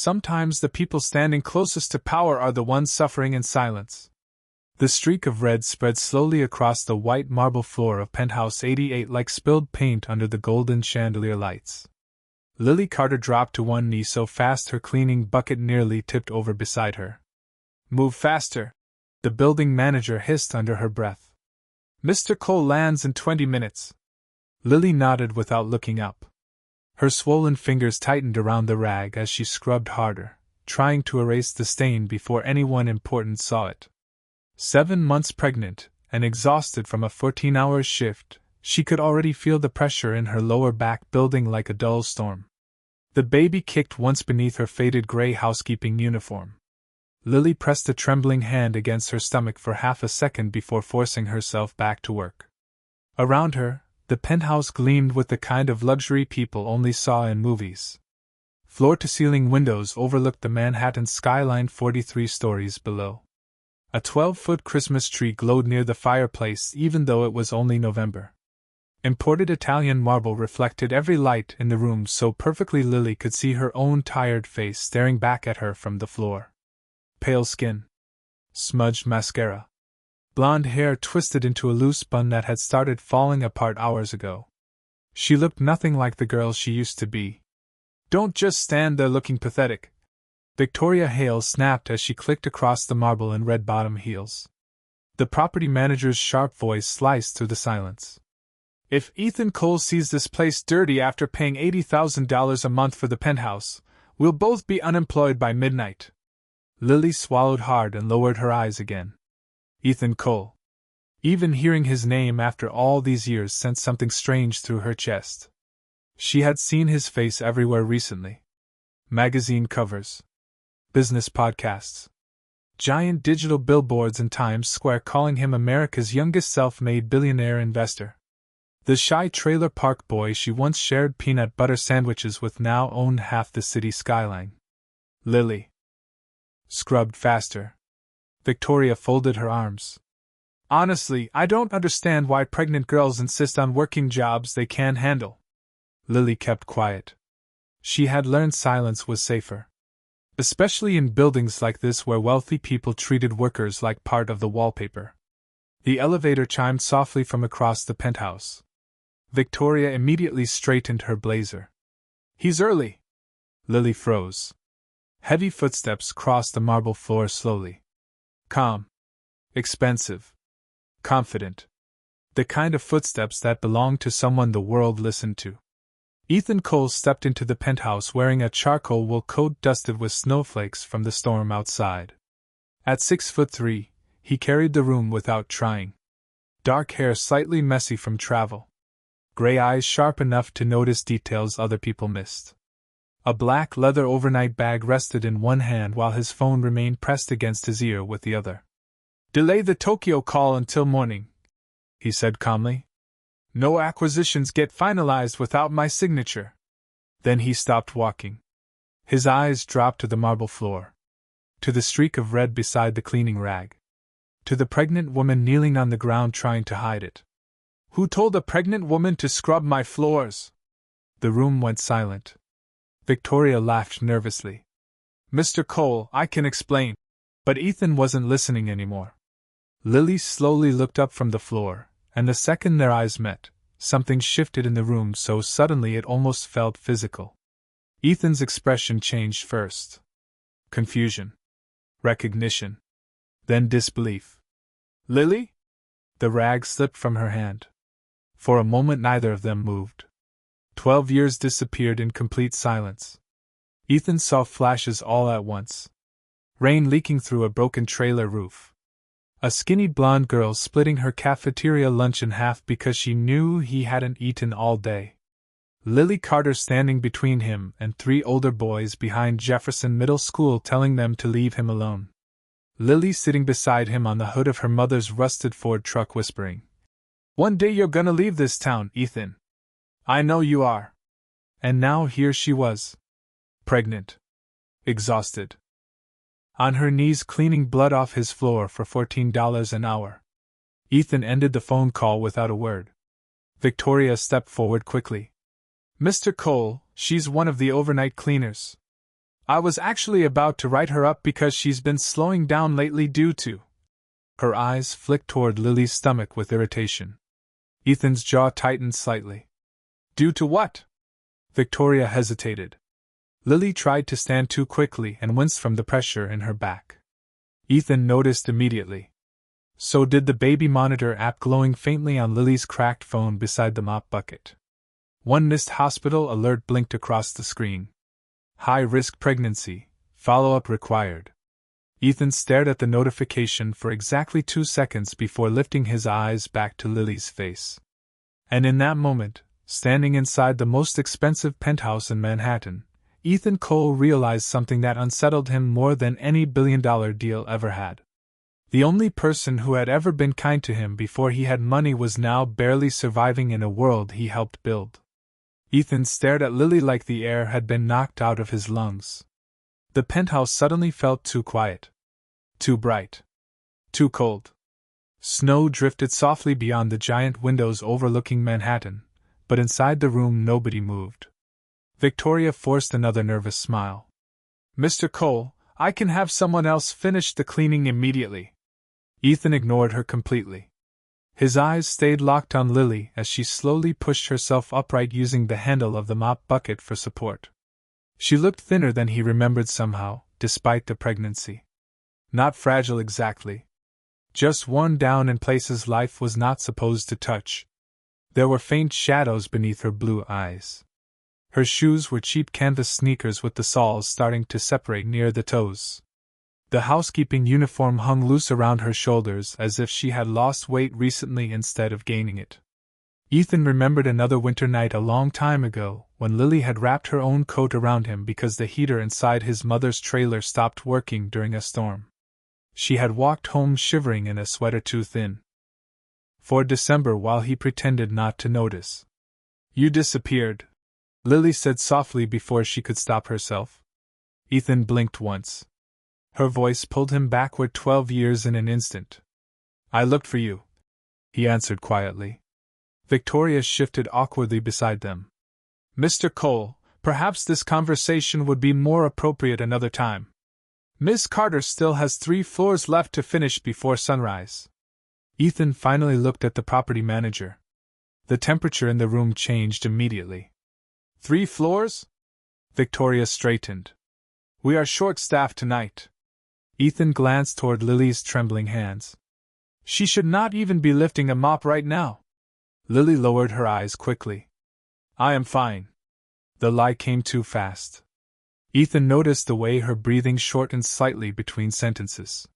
Sometimes the people standing closest to power are the ones suffering in silence. The streak of red spread slowly across the white marble floor of penthouse 88 like spilled paint under the golden chandelier lights. Lily Carter dropped to one knee so fast her cleaning bucket nearly tipped over beside her. "Move faster," the building manager hissed under her breath. "Mr. Cole lands in 20 minutes. Lily nodded without looking up. Her swollen fingers tightened around the rag as she scrubbed harder, trying to erase the stain before anyone important saw it. 7 months pregnant, and exhausted from a 14-hour shift, she could already feel the pressure in her lower back building like a dull storm. The baby kicked once beneath her faded gray housekeeping uniform. Lily pressed a trembling hand against her stomach for half a second before forcing herself back to work. Around her, the penthouse gleamed with the kind of luxury people only saw in movies. Floor-to-ceiling windows overlooked the Manhattan skyline 43 stories below. A 12-foot Christmas tree glowed near the fireplace even though it was only November. Imported Italian marble reflected every light in the room so perfectly Lily could see her own tired face staring back at her from the floor. Pale skin. Smudged mascara. Blonde hair twisted into a loose bun that had started falling apart hours ago. She looked nothing like the girl she used to be. "Don't just stand there looking pathetic," Victoria Hale snapped as she clicked across the marble in red bottom heels. The property manager's sharp voice sliced through the silence. "If Ethan Cole sees this place dirty after paying $80,000 a month for the penthouse, we'll both be unemployed by midnight." Lily swallowed hard and lowered her eyes again. Ethan Cole. Even hearing his name after all these years sent something strange through her chest. She had seen his face everywhere recently. Magazine covers. Business podcasts. Giant digital billboards in Times Square calling him America's youngest self-made billionaire investor. The shy trailer park boy she once shared peanut butter sandwiches with now owned half the city skyline. Lily scrubbed faster. Victoria folded her arms. "Honestly, I don't understand why pregnant girls insist on working jobs they can't handle." Lily kept quiet. She had learned silence was safer. Especially in buildings like this where wealthy people treated workers like part of the wallpaper. The elevator chimed softly from across the penthouse. Victoria immediately straightened her blazer. "He's early." Lily froze. Heavy footsteps crossed the marble floor slowly. Calm. Expensive. Confident. The kind of footsteps that belonged to someone the world listened to. Ethan Cole stepped into the penthouse wearing a charcoal wool coat dusted with snowflakes from the storm outside. At 6'3", he carried the room without trying. Dark hair slightly messy from travel. Gray eyes sharp enough to notice details other people missed. A black leather overnight bag rested in one hand while his phone remained pressed against his ear with the other. "Delay the Tokyo call until morning," he said calmly. "No acquisitions get finalized without my signature." Then he stopped walking. His eyes dropped to the marble floor. To the streak of red beside the cleaning rag. To the pregnant woman kneeling on the ground trying to hide it. "Who told a pregnant woman to scrub my floors?" The room went silent. Victoria laughed nervously. "Mr. Cole, I can explain." But Ethan wasn't listening anymore. Lily slowly looked up from the floor, and the second their eyes met, something shifted in the room so suddenly it almost felt physical. Ethan's expression changed first. Confusion. Recognition. Then disbelief. "Lily?" The rag slipped from her hand. For a moment neither of them moved. 12 years disappeared in complete silence. Ethan saw flashes all at once. Rain leaking through a broken trailer roof. A skinny blonde girl splitting her cafeteria lunch in half because she knew he hadn't eaten all day. Lily Carter standing between him and 3 older boys behind Jefferson Middle School telling them to leave him alone. Lily sitting beside him on the hood of her mother's rusted Ford truck whispering, "One day you're gonna leave this town, Ethan. I know you are." And now here she was. Pregnant. Exhausted. On her knees cleaning blood off his floor for $14 an hour. Ethan ended the phone call without a word. Victoria stepped forward quickly. "Mr. Cole, she's one of the overnight cleaners." I was actually about to write her up because she's been slowing down lately due to. Her eyes flicked toward Lily's stomach with irritation. Ethan's jaw tightened slightly. Due to what? Victoria hesitated. Lily tried to stand too quickly and winced from the pressure in her back. Ethan noticed immediately. So did the baby monitor app glowing faintly on Lily's cracked phone beside the mop bucket. One missed hospital alert blinked across the screen. High-risk pregnancy, follow-up required. Ethan stared at the notification for exactly 2 seconds before lifting his eyes back to Lily's face. And in that moment, standing inside the most expensive penthouse in Manhattan, Ethan Cole realized something that unsettled him more than any billion-dollar deal ever had. The only person who had ever been kind to him before he had money was now barely surviving in a world he helped build. Ethan stared at Lily like the air had been knocked out of his lungs. The penthouse suddenly felt too quiet. Too bright. Too cold. Snow drifted softly beyond the giant windows overlooking Manhattan, but inside the room nobody moved. Victoria forced another nervous smile. Mr. Cole, I can have someone else finish the cleaning immediately. Ethan ignored her completely. His eyes stayed locked on Lily as she slowly pushed herself upright using the handle of the mop bucket for support. She looked thinner than he remembered somehow, despite the pregnancy. Not fragile exactly. Just worn down in places life was not supposed to touch. There were faint shadows beneath her blue eyes. Her shoes were cheap canvas sneakers with the soles starting to separate near the toes. The housekeeping uniform hung loose around her shoulders as if she had lost weight recently instead of gaining it. Ethan remembered another winter night a long time ago when Lily had wrapped her own coat around him because the heater inside his mother's trailer stopped working during a storm. She had walked home shivering in a sweater too thin for December while he pretended not to notice. You disappeared, Lily said softly before she could stop herself. Ethan blinked once. Her voice pulled him backward 12 years in an instant. I looked for you, he answered quietly. Victoria shifted awkwardly beside them. Mr. Cole, perhaps this conversation would be more appropriate another time. Miss Carter still has 3 floors left to finish before sunrise. Ethan finally looked at the property manager. The temperature in the room changed immediately. 3 floors? Victoria straightened. We are short-staffed tonight. Ethan glanced toward Lily's trembling hands. She should not even be lifting a mop right now. Lily lowered her eyes quickly. I am fine. The lie came too fast. Ethan noticed the way her breathing shortened slightly between sentences.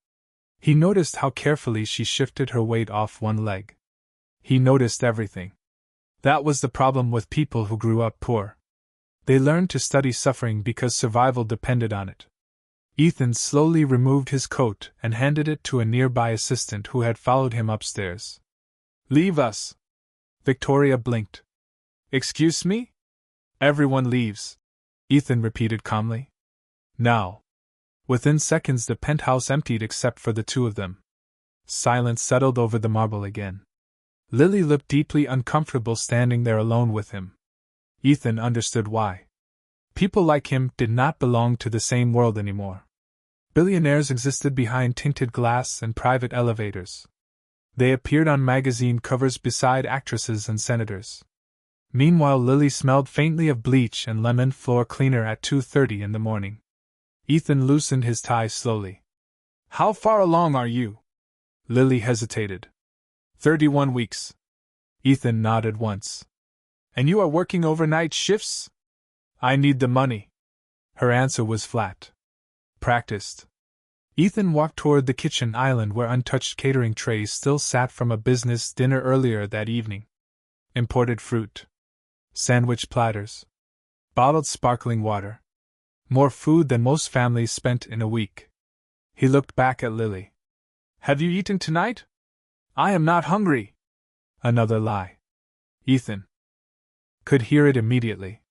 He noticed how carefully she shifted her weight off one leg. He noticed everything. That was the problem with people who grew up poor. They learned to study suffering because survival depended on it. Ethan slowly removed his coat and handed it to a nearby assistant who had followed him upstairs. Leave us. Victoria blinked. Excuse me? Everyone leaves, Ethan repeated calmly. Now. Within seconds the penthouse emptied except for the 2 of them. Silence settled over the marble again. Lily looked deeply uncomfortable standing there alone with him. Ethan understood why. People like him did not belong to the same world anymore. Billionaires existed behind tinted glass and private elevators. They appeared on magazine covers beside actresses and senators. Meanwhile, Lily smelled faintly of bleach and lemon floor cleaner at 2:30 in the morning. Ethan loosened his tie slowly. How far along are you? Lily hesitated. 31 weeks. Ethan nodded once. And you are working overnight shifts? I need the money. Her answer was flat. Practiced. Ethan walked toward the kitchen island where untouched catering trays still sat from a business dinner earlier that evening. Imported fruit. Sandwich platters. Bottled sparkling water. More food than most families spent in a week. He looked back at Lily. Have you eaten tonight? I am not hungry. Another lie. Ethan could hear it immediately.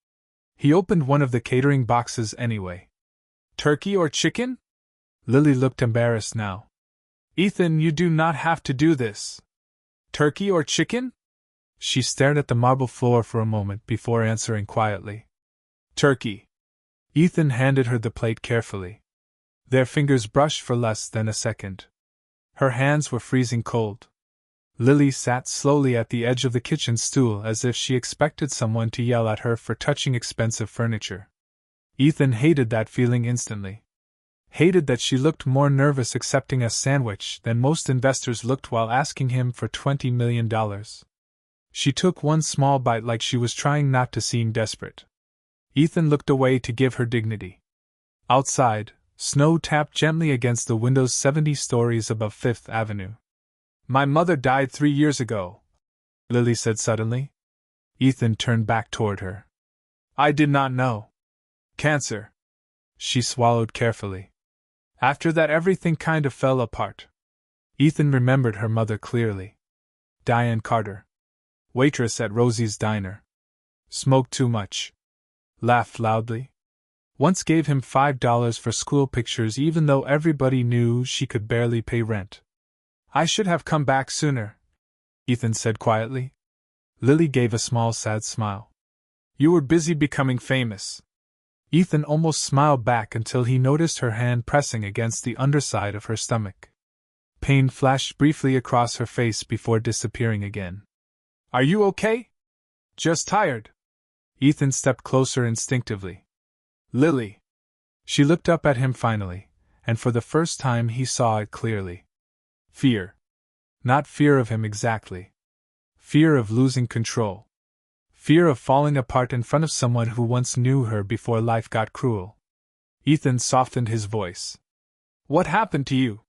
He opened one of the catering boxes anyway. Turkey or chicken? Lily looked embarrassed now. Ethan, you do not have to do this. Turkey or chicken? She stared at the marble floor for a moment before answering quietly. Turkey. Ethan handed her the plate carefully. Their fingers brushed for less than a second. Her hands were freezing cold. Lily sat slowly at the edge of the kitchen stool as if she expected someone to yell at her for touching expensive furniture. Ethan hated that feeling instantly. Hated that she looked more nervous accepting a sandwich than most investors looked while asking him for $20 million. She took one small bite like she was trying not to seem desperate. Ethan looked away to give her dignity. Outside, snow tapped gently against the windows 70 stories above Fifth Avenue. "My mother died 3 years ago," Lily said suddenly. Ethan turned back toward her. "I did not know. Cancer." She swallowed carefully. "After that everything kind of fell apart." Ethan remembered her mother clearly. Diane Carter. Waitress at Rosie's Diner. Smoked too much. Laughed loudly. Once gave him $5 for school pictures even though everybody knew she could barely pay rent. "I should have come back sooner," Ethan said quietly. Lily gave a small sad smile. "You were busy becoming famous." Ethan almost smiled back until he noticed her hand pressing against the underside of her stomach. Pain flashed briefly across her face before disappearing again. "Are you okay?" "Just tired." Ethan stepped closer instinctively. "Lily." She looked up at him finally, and for the first time he saw it clearly. Fear. Not fear of him exactly. Fear of losing control. Fear of falling apart in front of someone who once knew her before life got cruel. Ethan softened his voice. "What happened to you?"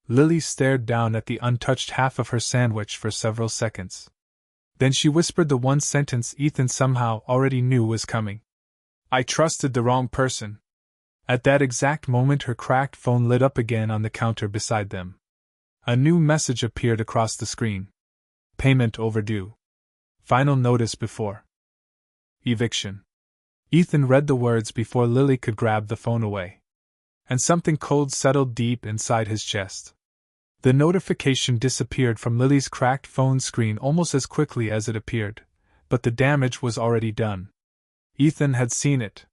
Lily stared down at the untouched half of her sandwich for several seconds. Then she whispered the one sentence Ethan somehow already knew was coming. "I trusted the wrong person." At that exact moment her cracked phone lit up again on the counter beside them. A new message appeared across the screen. "Payment overdue. Final notice before eviction." Ethan read the words before Lily could grab the phone away. And something cold settled deep inside his chest. The notification disappeared from Lily's cracked phone screen almost as quickly as it appeared, but the damage was already done. Ethan had seen it.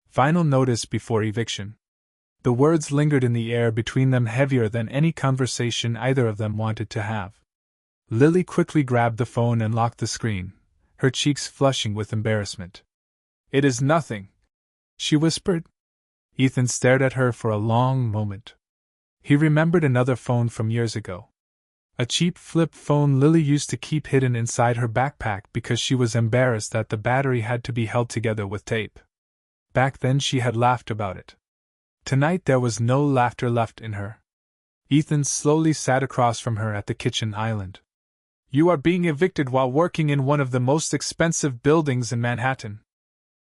Final notice before eviction. The words lingered in the air between them, heavier than any conversation either of them wanted to have. Lily quickly grabbed the phone and locked the screen, her cheeks flushing with embarrassment. "It is nothing," she whispered. Ethan stared at her for a long moment. He remembered another phone from years ago. A cheap flip phone Lily used to keep hidden inside her backpack because she was embarrassed that the battery had to be held together with tape. Back then she had laughed about it. Tonight there was no laughter left in her. Ethan slowly sat across from her at the kitchen island. "You are being evicted while working in one of the most expensive buildings in Manhattan."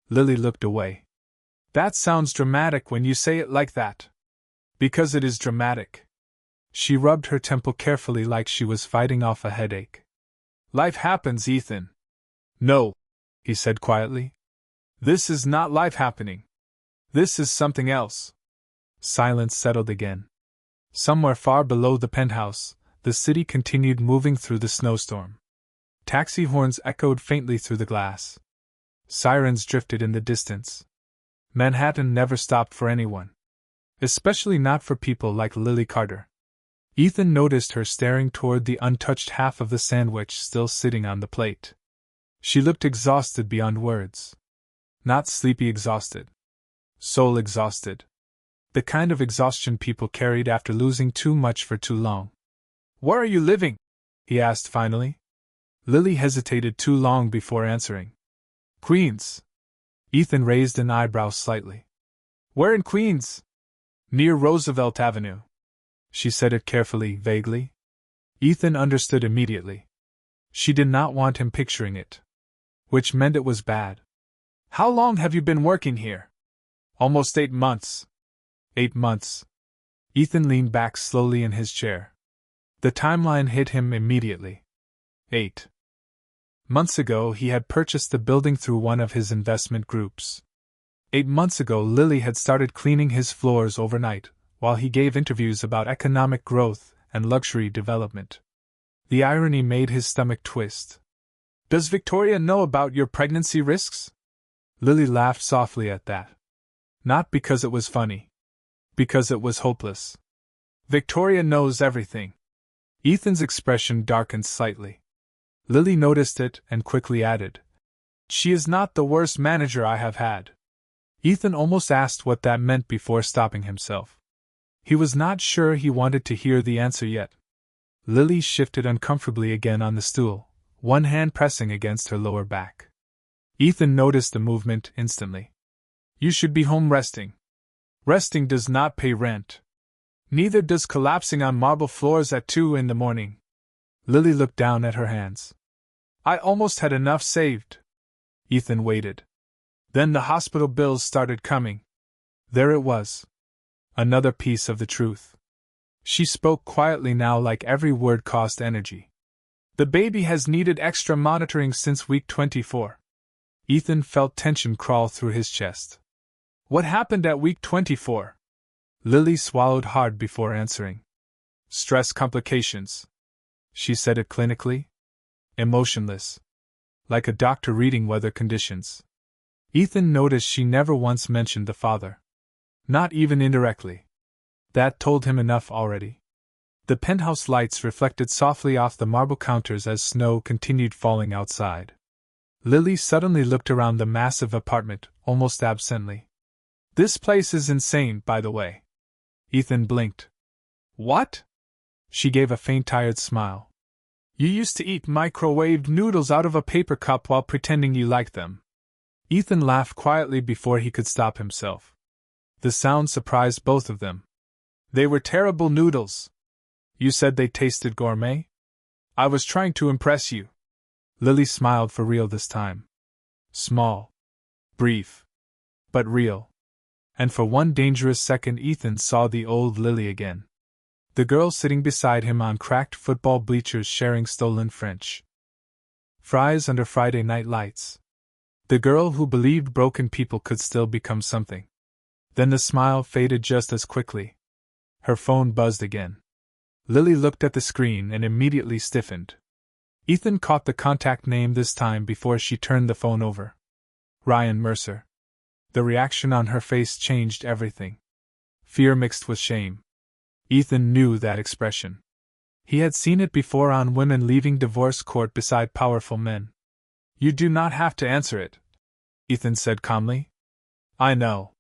Lily looked away. "That sounds dramatic when you say it like that." "Because it is dramatic." She rubbed her temple carefully like she was fighting off a headache. "Life happens, Ethan." "No," he said quietly. "This is not life happening. This is something else." Silence settled again. Somewhere far below the penthouse, the city continued moving through the snowstorm. Taxi horns echoed faintly through the glass. Sirens drifted in the distance. Manhattan never stopped for anyone. Especially not for people like Lily Carter. Ethan noticed her staring toward the untouched half of the sandwich still sitting on the plate. She looked exhausted beyond words. Not sleepy exhausted. Soul exhausted. The kind of exhaustion people carried after losing too much for too long. "Where are you living?" he asked finally. Lily hesitated too long before answering. "Queens." Ethan raised an eyebrow slightly. "Where in Queens?" "Near Roosevelt Avenue." She said it carefully, vaguely. Ethan understood immediately. She did not want him picturing it. Which meant it was bad. "How long have you been working here?" "Almost 8 months." 8 months. Ethan leaned back slowly in his chair. The timeline hit him immediately. 8 months ago he had purchased the building through one of his investment groups. 8 months ago Lily had started cleaning his floors overnight, while he gave interviews about economic growth and luxury development. The irony made his stomach twist. "Does Victoria know about your pregnancy risks?" Lily laughed softly at that. Not because it was funny. Because it was hopeless. Victoria knows everything. Ethan's expression darkened slightly. Lily noticed it and quickly added, "She is not the worst manager I have had." Ethan almost asked what that meant before stopping himself. He was not sure he wanted to hear the answer yet. Lily shifted uncomfortably again on the stool, one hand pressing against her lower back. Ethan noticed the movement instantly. "You should be home resting. Resting does not pay rent. Neither does collapsing on marble floors at 2 in the morning." Lily looked down at her hands. "I almost had enough saved." Ethan waited. Then the hospital bills started coming. There it was. Another piece of the truth. She spoke quietly now, like every word cost energy. "The baby has needed extra monitoring since week 24. Ethan felt tension crawl through his chest. "What happened at week 24? Lily swallowed hard before answering. "Stress complications." She said it clinically, emotionless, like a doctor reading weather conditions. Ethan noticed she never once mentioned the father. Not even indirectly. That told him enough already. The penthouse lights reflected softly off the marble counters as snow continued falling outside. Lily suddenly looked around the massive apartment, almost absently. "This place is insane, by the way." Ethan blinked. "What?" She gave a faint, tired smile. "You used to eat microwaved noodles out of a paper cup while pretending you liked them." Ethan laughed quietly before he could stop himself. The sound surprised both of them. "They were terrible noodles." "You said they tasted gourmet?" "I was trying to impress you." Lily smiled for real this time. Small. Brief. But real. And for one dangerous second Ethan saw the old Lily again. The girl sitting beside him on cracked football bleachers sharing stolen French fries under Friday night lights. The girl who believed broken people could still become something. Then the smile faded just as quickly. Her phone buzzed again. Lily looked at the screen and immediately stiffened. Ethan caught the contact name this time before she turned the phone over. Ryan Mercer. The reaction on her face changed everything. Fear mixed with shame. Ethan knew that expression. He had seen it before on women leaving divorce court beside powerful men. "You do not have to answer it," Ethan said calmly. "I know."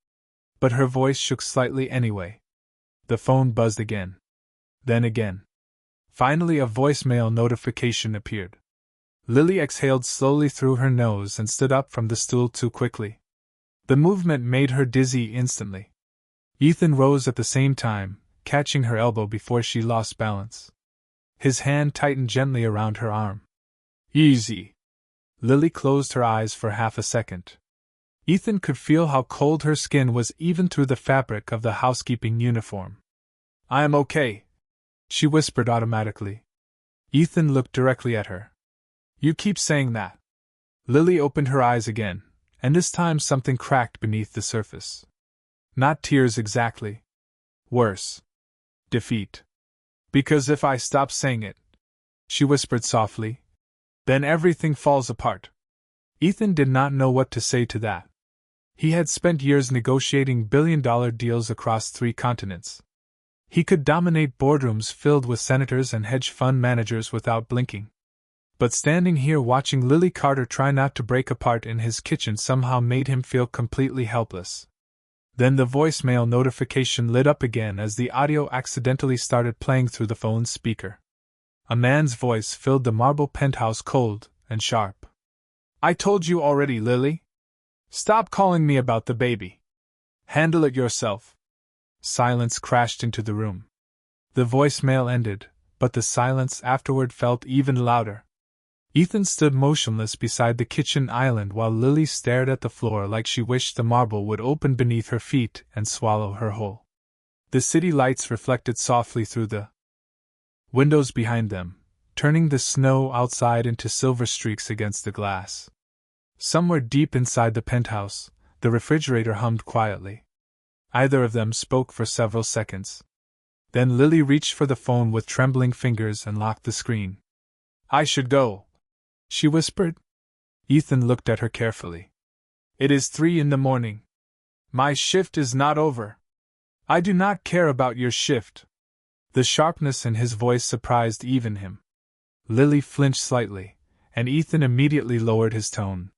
But her voice shook slightly anyway. The phone buzzed again. Then again. Finally a voicemail notification appeared. Lily exhaled slowly through her nose and stood up from the stool too quickly. The movement made her dizzy instantly. Ethan rose at the same time, catching her elbow before she lost balance. His hand tightened gently around her arm. "Easy." Lily closed her eyes for half a second. Ethan could feel how cold her skin was even through the fabric of the housekeeping uniform. "I am okay," she whispered automatically. Ethan looked directly at her. "You keep saying that." Lily opened her eyes again, and this time something cracked beneath the surface. Not tears exactly. Worse. Defeat. "Because if I stop saying it," she whispered softly, "then everything falls apart." Ethan did not know what to say to that. He had spent years negotiating billion-dollar deals across 3 continents. He could dominate boardrooms filled with senators and hedge fund managers without blinking. But standing here watching Lily Carter try not to break apart in his kitchen somehow made him feel completely helpless. Then the voicemail notification lit up again as the audio accidentally started playing through the phone's speaker. A man's voice filled the marble penthouse cold and sharp. "I told you already, Lily. Stop calling me about the baby. Handle it yourself." Silence crashed into the room. The voicemail ended, but the silence afterward felt even louder. Ethan stood motionless beside the kitchen island while Lily stared at the floor like she wished the marble would open beneath her feet and swallow her whole. The city lights reflected softly through the windows behind them, turning the snow outside into silver streaks against the glass. Somewhere deep inside the penthouse, the refrigerator hummed quietly. Either of them spoke for several seconds. Then Lily reached for the phone with trembling fingers and locked the screen. "I should go," she whispered. Ethan looked at her carefully. "It is 3 in the morning. My shift is not over. I do not care about your shift. The sharpness in his voice surprised even him. Lily flinched slightly, and Ethan immediately lowered his tone.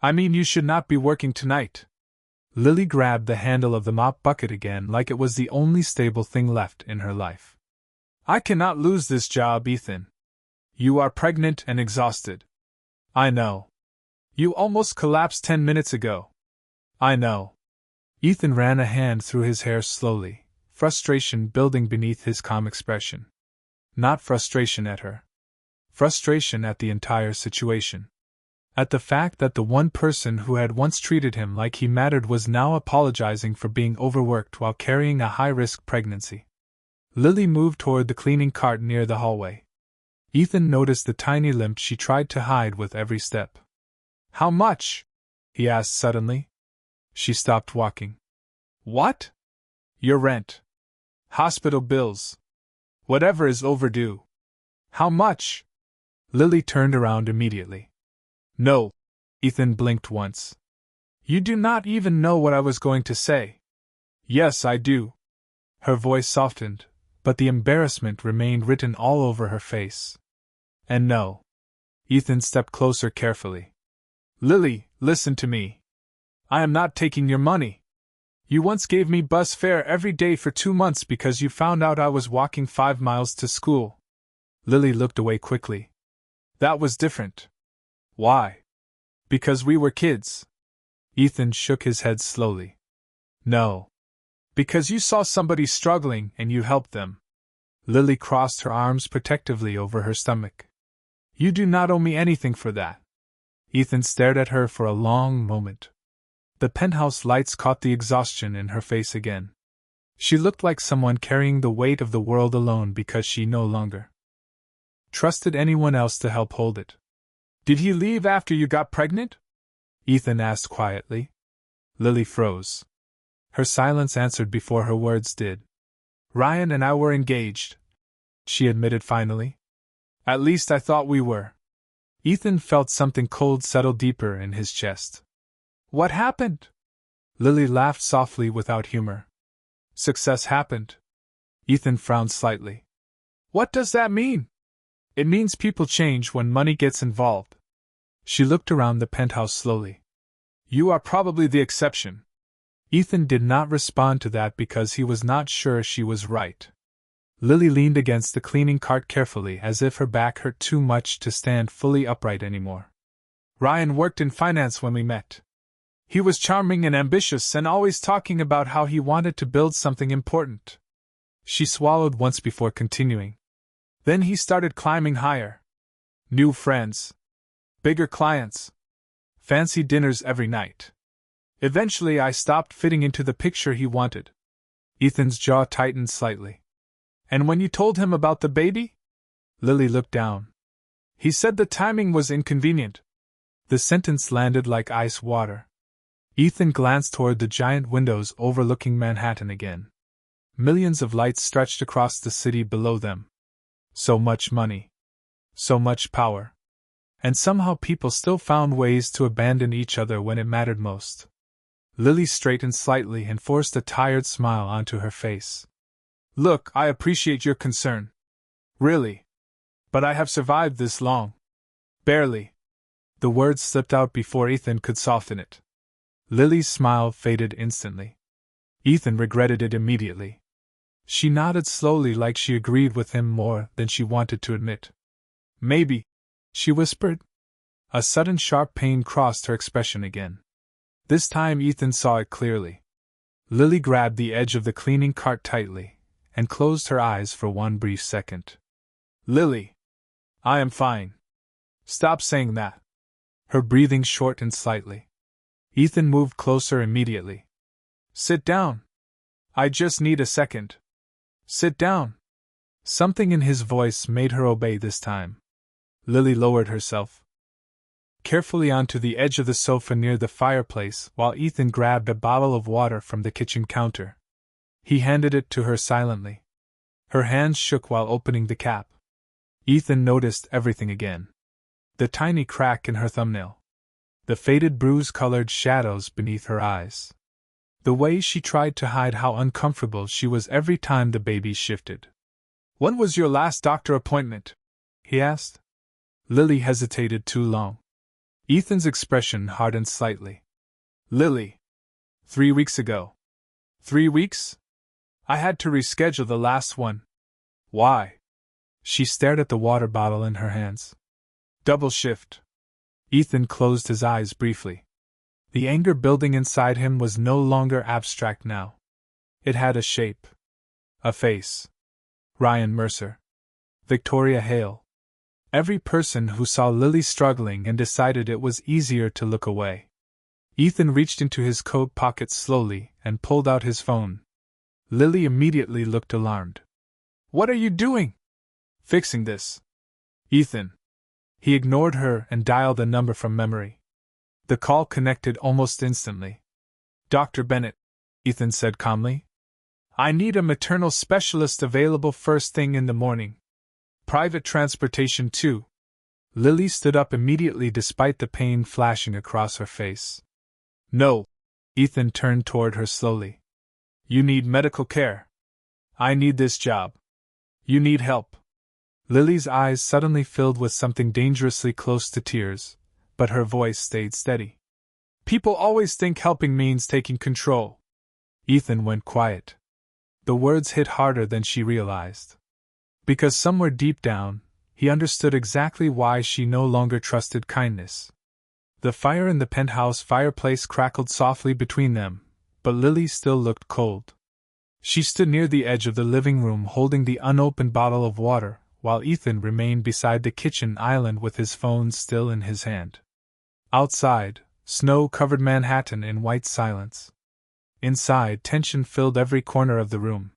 I mean, you should not be working tonight. Lily grabbed the handle of the mop bucket again like it was the only stable thing left in her life. I cannot lose this job, Ethan. You are pregnant and exhausted. I know. You almost collapsed 10 minutes ago. I know. Ethan ran a hand through his hair slowly, frustration building beneath his calm expression. Not frustration at her. Frustration at the entire situation. At the fact that the one person who had once treated him like he mattered was now apologizing for being overworked while carrying a high-risk pregnancy. Lily moved toward the cleaning cart near the hallway. Ethan noticed the tiny limp she tried to hide with every step. How much? He asked suddenly. She stopped walking. What? Your rent. Hospital bills. Whatever is overdue. How much? Lily turned around immediately. No. Ethan blinked once. You do not even know what I was going to say. Yes, I do. Her voice softened, but the embarrassment remained written all over her face. And no. Ethan stepped closer carefully. Lily, listen to me. I am not taking your money. You once gave me bus fare every day for 2 months because you found out I was walking 5 miles to school. Lily looked away quickly. That was different. Why? Because we were kids. Ethan shook his head slowly. No. Because you saw somebody struggling and you helped them. Lily crossed her arms protectively over her stomach. You do not owe me anything for that. Ethan stared at her for a long moment. The penthouse lights caught the exhaustion in her face again. She looked like someone carrying the weight of the world alone because she no longer trusted anyone else to help hold it. Did he leave after you got pregnant? Ethan asked quietly. Lily froze. Her silence answered before her words did. Ryan and I were engaged, she admitted finally. At least I thought we were. Ethan felt something cold settle deeper in his chest. What happened? Lily laughed softly without humor. Success happened. Ethan frowned slightly. What does that mean? It means people change when money gets involved. She looked around the penthouse slowly. You are probably the exception. Ethan did not respond to that because he was not sure she was right. Lily leaned against the cleaning cart carefully as if her back hurt too much to stand fully upright anymore. Ryan worked in finance when we met. He was charming and ambitious and always talking about how he wanted to build something important. She swallowed once before continuing. Then he started climbing higher. New friends. Bigger clients. Fancy dinners every night. Eventually I stopped fitting into the picture he wanted. Ethan's jaw tightened slightly. And when you told him about the baby? Lily looked down. He said the timing was inconvenient. The sentence landed like ice water. Ethan glanced toward the giant windows overlooking Manhattan again. Millions of lights stretched across the city below them. So much money. So much power. And somehow people still found ways to abandon each other when it mattered most. Lily straightened slightly and forced a tired smile onto her face. Look, I appreciate your concern. Really. But I have survived this long. Barely. The words slipped out before Ethan could soften it. Lily's smile faded instantly. Ethan regretted it immediately. She nodded slowly like she agreed with him more than she wanted to admit. Maybe, she whispered. A sudden sharp pain crossed her expression again. This time Ethan saw it clearly. Lily grabbed the edge of the cleaning cart tightly, and closed her eyes for one brief second. Lily! I am fine. Stop saying that. Her breathing shortened slightly. Ethan moved closer immediately. Sit down. I just need a second. Sit down. Something in his voice made her obey this time. Lily lowered herself carefully onto the edge of the sofa near the fireplace while Ethan grabbed a bottle of water from the kitchen counter. He handed it to her silently. Her hands shook while opening the cap. Ethan noticed everything again. The tiny crack in her thumbnail. The faded bruise-colored shadows beneath her eyes. The way she tried to hide how uncomfortable she was every time the baby shifted. "When was your last doctor appointment?" he asked. Lily hesitated too long. Ethan's expression hardened slightly. "Lily. 3 weeks ago." 3 weeks? I had to reschedule the last one. Why? She stared at the water bottle in her hands. Double shift. Ethan closed his eyes briefly. The anger building inside him was no longer abstract now. It had a shape. A face. Ryan Mercer. Victoria Hale. Every person who saw Lily struggling and decided it was easier to look away. Ethan reached into his coat pocket slowly and pulled out his phone. Lily immediately looked alarmed. "What are you doing?" "Fixing this." "Ethan." He ignored her and dialed a number from memory. The call connected almost instantly. "Dr. Bennett," Ethan said calmly. "I need a maternal specialist available first thing in the morning. Private transportation too." Lily stood up immediately despite the pain flashing across her face. "No." Ethan turned toward her slowly. "You need medical care. I need this job. You need help." Lily's eyes suddenly filled with something dangerously close to tears, but her voice stayed steady. "People always think helping means taking control." Ethan went quiet. The words hit harder than she realized. Because somewhere deep down, he understood exactly why she no longer trusted kindness. The fire in the penthouse fireplace crackled softly between them, but Lily still looked cold. She stood near the edge of the living room holding the unopened bottle of water, while Ethan remained beside the kitchen island with his phone still in his hand. Outside, snow covered Manhattan in white silence. Inside, tension filled every corner of the room.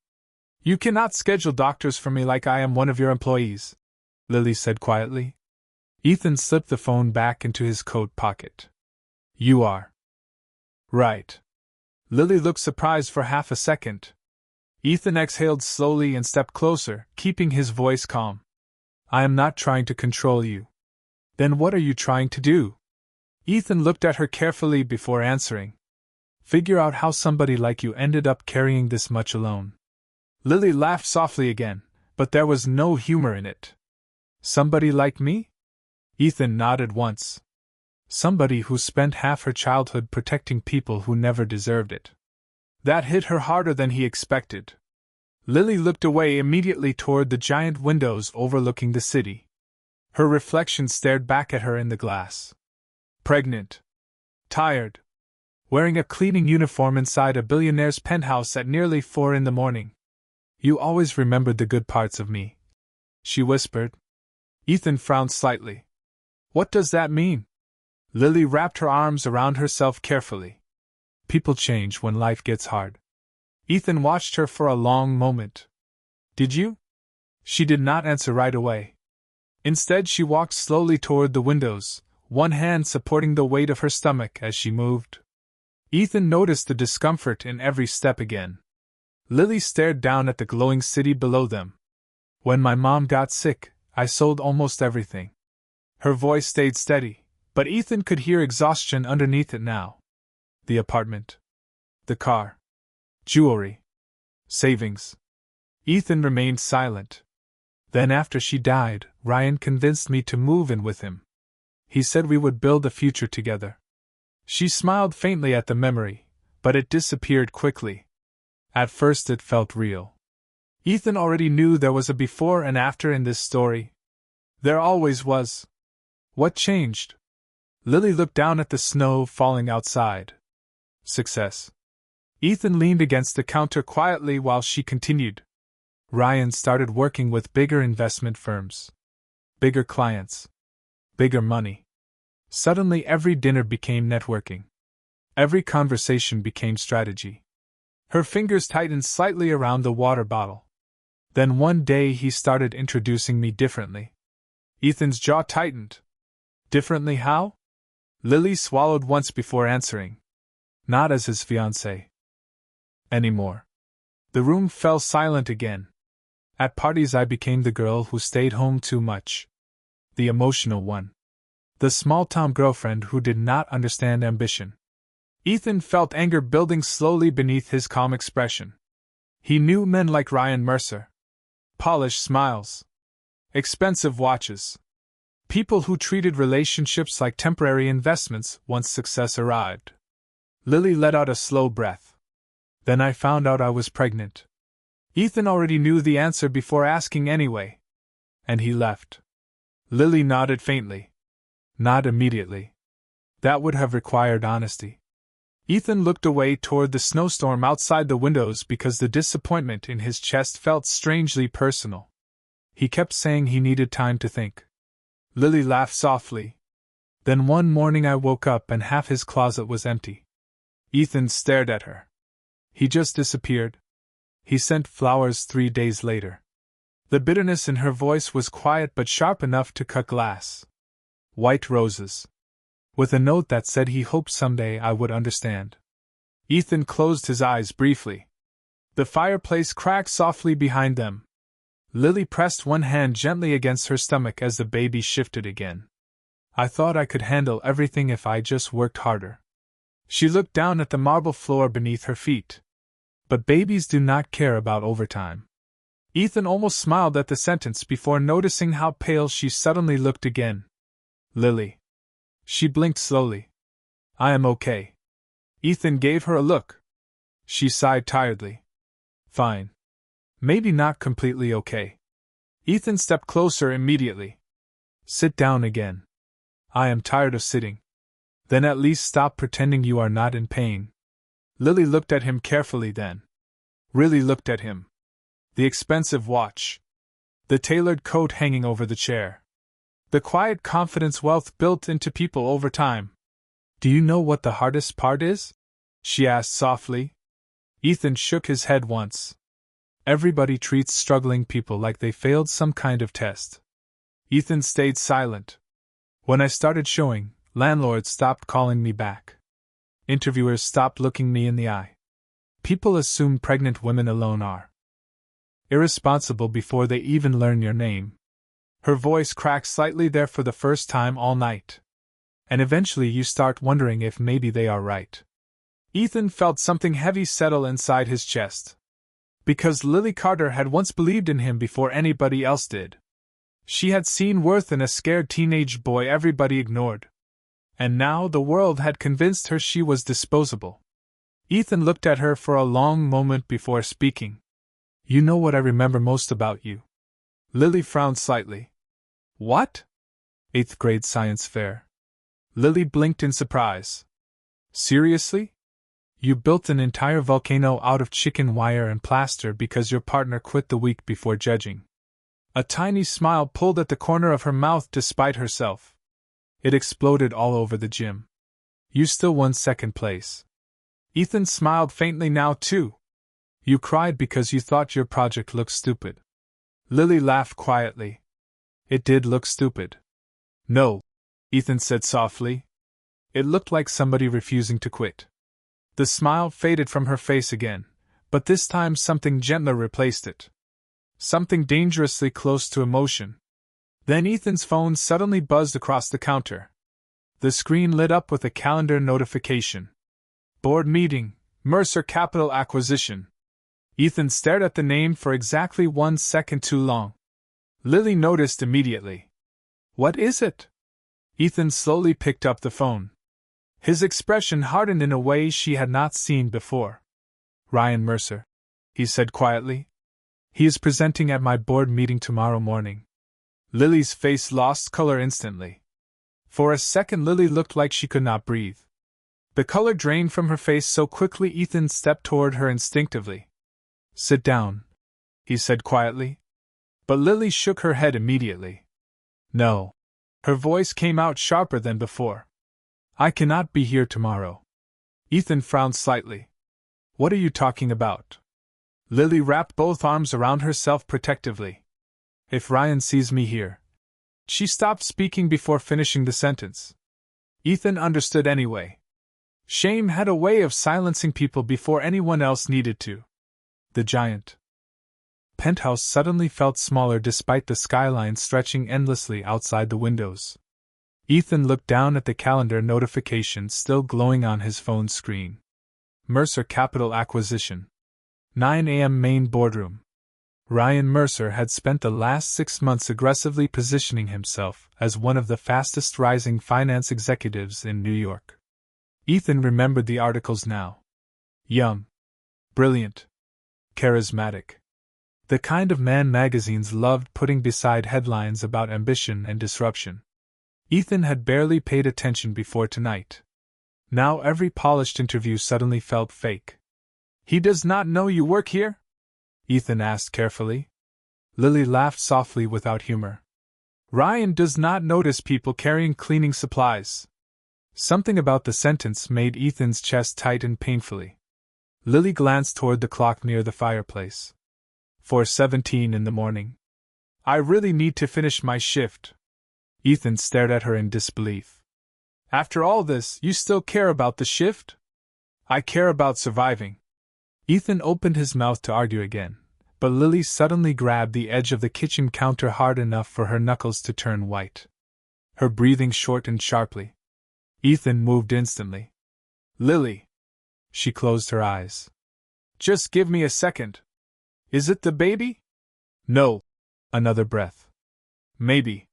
"You cannot schedule doctors for me like I am one of your employees," Lily said quietly. Ethan slipped the phone back into his coat pocket. "You are." "Right." Lily looked surprised for half a second. Ethan exhaled slowly and stepped closer, keeping his voice calm. "I am not trying to control you." "Then what are you trying to do?" Ethan looked at her carefully before answering. "Figure out how somebody like you ended up carrying this much alone." Lily laughed softly again, but there was no humor in it. "Somebody like me?" Ethan nodded once. "Somebody who spent half her childhood protecting people who never deserved it." That hit her harder than he expected. Lily looked away immediately toward the giant windows overlooking the city. Her reflection stared back at her in the glass. Pregnant. Tired. Wearing a cleaning uniform inside a billionaire's penthouse at nearly 4 in the morning. "You always remembered the good parts of me," she whispered. Ethan frowned slightly. "What does that mean?" Lily wrapped her arms around herself carefully. "People change when life gets hard." Ethan watched her for a long moment. "Did you?" She did not answer right away. Instead, she walked slowly toward the windows, one hand supporting the weight of her stomach as she moved. Ethan noticed the discomfort in every step again. Lily stared down at the glowing city below them. "When my mom got sick, I sold almost everything." Her voice stayed steady, but Ethan could hear exhaustion underneath it now. The apartment. The car. Jewelry. Savings. Ethan remained silent. "Then after she died, Ryan convinced me to move in with him. He said we would build a future together." She smiled faintly at the memory, but it disappeared quickly. At first it felt real. Ethan already knew there was a before and after in this story. There always was. What changed? Lily looked down at the snow falling outside. Success. Ethan leaned against the counter quietly while she continued. Ryan started working with bigger investment firms. Bigger clients. Bigger money. Suddenly every dinner became networking. Every conversation became strategy. Her fingers tightened slightly around the water bottle. Then one day he started introducing me differently. Ethan's jaw tightened. Differently how? Lily swallowed once before answering. Not as his fiancée. Anymore. The room fell silent again. At parties I became the girl who stayed home too much. The emotional one. The small-town girlfriend who did not understand ambition. Ethan felt anger building slowly beneath his calm expression. He knew men like Ryan Mercer. Polished smiles. Expensive watches. People who treated relationships like temporary investments once success arrived. Lily let out a slow breath. Then I found out I was pregnant. Ethan already knew the answer before asking anyway. And he left. Lily nodded faintly. Not immediately. That would have required honesty. Ethan looked away toward the snowstorm outside the windows because the disappointment in his chest felt strangely personal. He kept saying he needed time to think. Lily laughed softly. Then one morning I woke up and half his closet was empty. Ethan stared at her. He just disappeared. He sent flowers 3 days later. The bitterness in her voice was quiet but sharp enough to cut glass. White roses. With a note that said he hoped someday I would understand. Ethan closed his eyes briefly. The fireplace cracked softly behind them. Lily pressed one hand gently against her stomach as the baby shifted again. I thought I could handle everything if I just worked harder. She looked down at the marble floor beneath her feet. But babies do not care about overtime. Ethan almost smiled at the sentence before noticing how pale she suddenly looked again. Lily. She blinked slowly. I am okay. Ethan gave her a look. She sighed tiredly. Fine. Maybe not completely okay. Ethan stepped closer immediately. Sit down again. I am tired of sitting. Then at least stop pretending you are not in pain. Lily looked at him carefully then. Really looked at him. The expensive watch. The tailored coat hanging over the chair. The quiet confidence wealth built into people over time. Do you know what the hardest part is? She asked softly. Ethan shook his head once. Everybody treats struggling people like they failed some kind of test. Ethan stayed silent. When I started showing, landlords stopped calling me back. Interviewers stopped looking me in the eye. People assume pregnant women alone are irresponsible before they even learn your name. Her voice cracked slightly there for the first time all night. And eventually you start wondering if maybe they are right. Ethan felt something heavy settle inside his chest. Because Lily Carter had once believed in him before anybody else did. She had seen worth in a scared teenage boy everybody ignored. And now the world had convinced her she was disposable. Ethan looked at her for a long moment before speaking. You know what I remember most about you? Lily frowned slightly. What? 8th grade science fair. Lily blinked in surprise. Seriously? You built an entire volcano out of chicken wire and plaster because your partner quit the week before judging. A tiny smile pulled at the corner of her mouth despite herself. It exploded all over the gym. You still won 2nd place. Ethan smiled faintly now too. You cried because you thought your project looked stupid. Lily laughed quietly. It did look stupid. No, Ethan said softly. It looked like somebody refusing to quit. The smile faded from her face again, but this time something gentler replaced it. Something dangerously close to emotion. Then Ethan's phone suddenly buzzed across the counter. The screen lit up with a calendar notification. Board meeting, Mercer Capital Acquisition. Ethan stared at the name for exactly 1 second too long. Lily noticed immediately. What is it? Ethan slowly picked up the phone. His expression hardened in a way she had not seen before. Ryan Mercer, he said quietly. He is presenting at my board meeting tomorrow morning. Lily's face lost color instantly. For a second Lily looked like she could not breathe. The color drained from her face so quickly Ethan stepped toward her instinctively. Sit down, he said quietly. But Lily shook her head immediately. No. Her voice came out sharper than before. I cannot be here tomorrow. Ethan frowned slightly. What are you talking about? Lily wrapped both arms around herself protectively. If Ryan sees me here. She stopped speaking before finishing the sentence. Ethan understood anyway. Shame had a way of silencing people before anyone else needed to. The giant penthouse suddenly felt smaller despite the skyline stretching endlessly outside the windows. Ethan looked down at the calendar notification still glowing on his phone screen. Mercer Capital Acquisition. 9 a.m. main boardroom. Ryan Mercer had spent the last 6 months aggressively positioning himself as one of the fastest rising finance executives in New York. Ethan remembered the articles now. Young. Brilliant. Charismatic. The kind of man magazines loved putting beside headlines about ambition and disruption. Ethan had barely paid attention before tonight. Now every polished interview suddenly felt fake. "He does not know you work here?" Ethan asked carefully. Lily laughed softly without humor. "Ryan does not notice people carrying cleaning supplies." Something about the sentence made Ethan's chest tighten painfully. Lily glanced toward the clock near the fireplace. 4:17 in the morning. "I really need to finish my shift." Ethan stared at her in disbelief. "After all this, you still care about the shift?" "I care about surviving." Ethan opened his mouth to argue again, but Lily suddenly grabbed the edge of the kitchen counter hard enough for her knuckles to turn white. Her breathing shortened sharply. Ethan moved instantly. "Lily." She closed her eyes. "Just give me a second. Is it the baby?" "No." Another breath. "Maybe."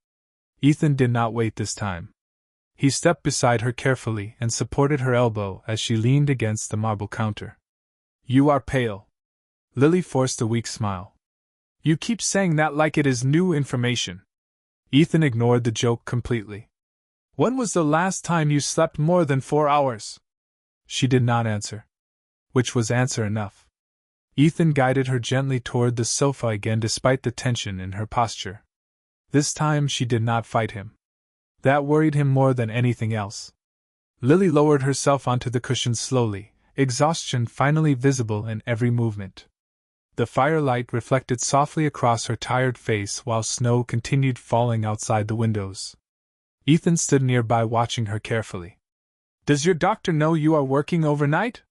Ethan did not wait this time. He stepped beside her carefully and supported her elbow as she leaned against the marble counter. "You are pale." Lily forced a weak smile. "You keep saying that like it is new information." Ethan ignored the joke completely. "When was the last time you slept more than 4 hours?" She did not answer. Which was answer enough. Ethan guided her gently toward the sofa again despite the tension in her posture. This time she did not fight him. That worried him more than anything else. Lily lowered herself onto the cushions slowly, exhaustion finally visible in every movement. The firelight reflected softly across her tired face while snow continued falling outside the windows. Ethan stood nearby watching her carefully. "Does your doctor know you are working overnight?"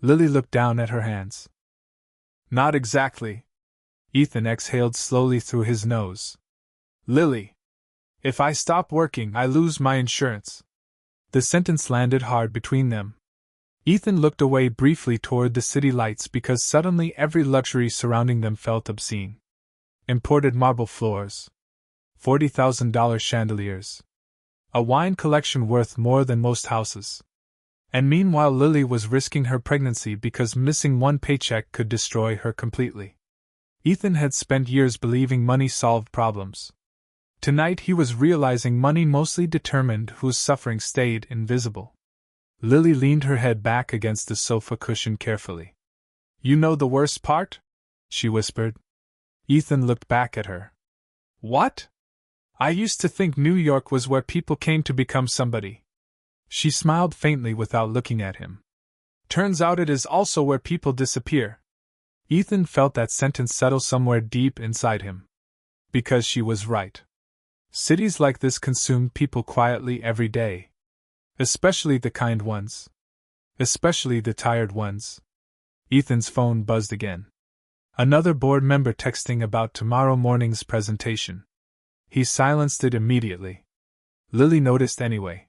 Lily looked down at her hands. "Not exactly." Ethan exhaled slowly through his nose. "Lily, if I stop working, I lose my insurance." The sentence landed hard between them. Ethan looked away briefly toward the city lights because suddenly every luxury surrounding them felt obscene. Imported marble floors. $40,000 chandeliers. A wine collection worth more than most houses. And meanwhile Lily was risking her pregnancy because missing one paycheck could destroy her completely. Ethan had spent years believing money solved problems. Tonight he was realizing money mostly determined whose suffering stayed invisible. Lily leaned her head back against the sofa cushion carefully. "You know the worst part?" she whispered. Ethan looked back at her. "What?" "I used to think New York was where people came to become somebody." She smiled faintly without looking at him. "Turns out it is also where people disappear." Ethan felt that sentence settle somewhere deep inside him. Because she was right. Cities like this consume people quietly every day. Especially the kind ones. Especially the tired ones. Ethan's phone buzzed again. Another board member texting about tomorrow morning's presentation. He silenced it immediately. Lily noticed anyway.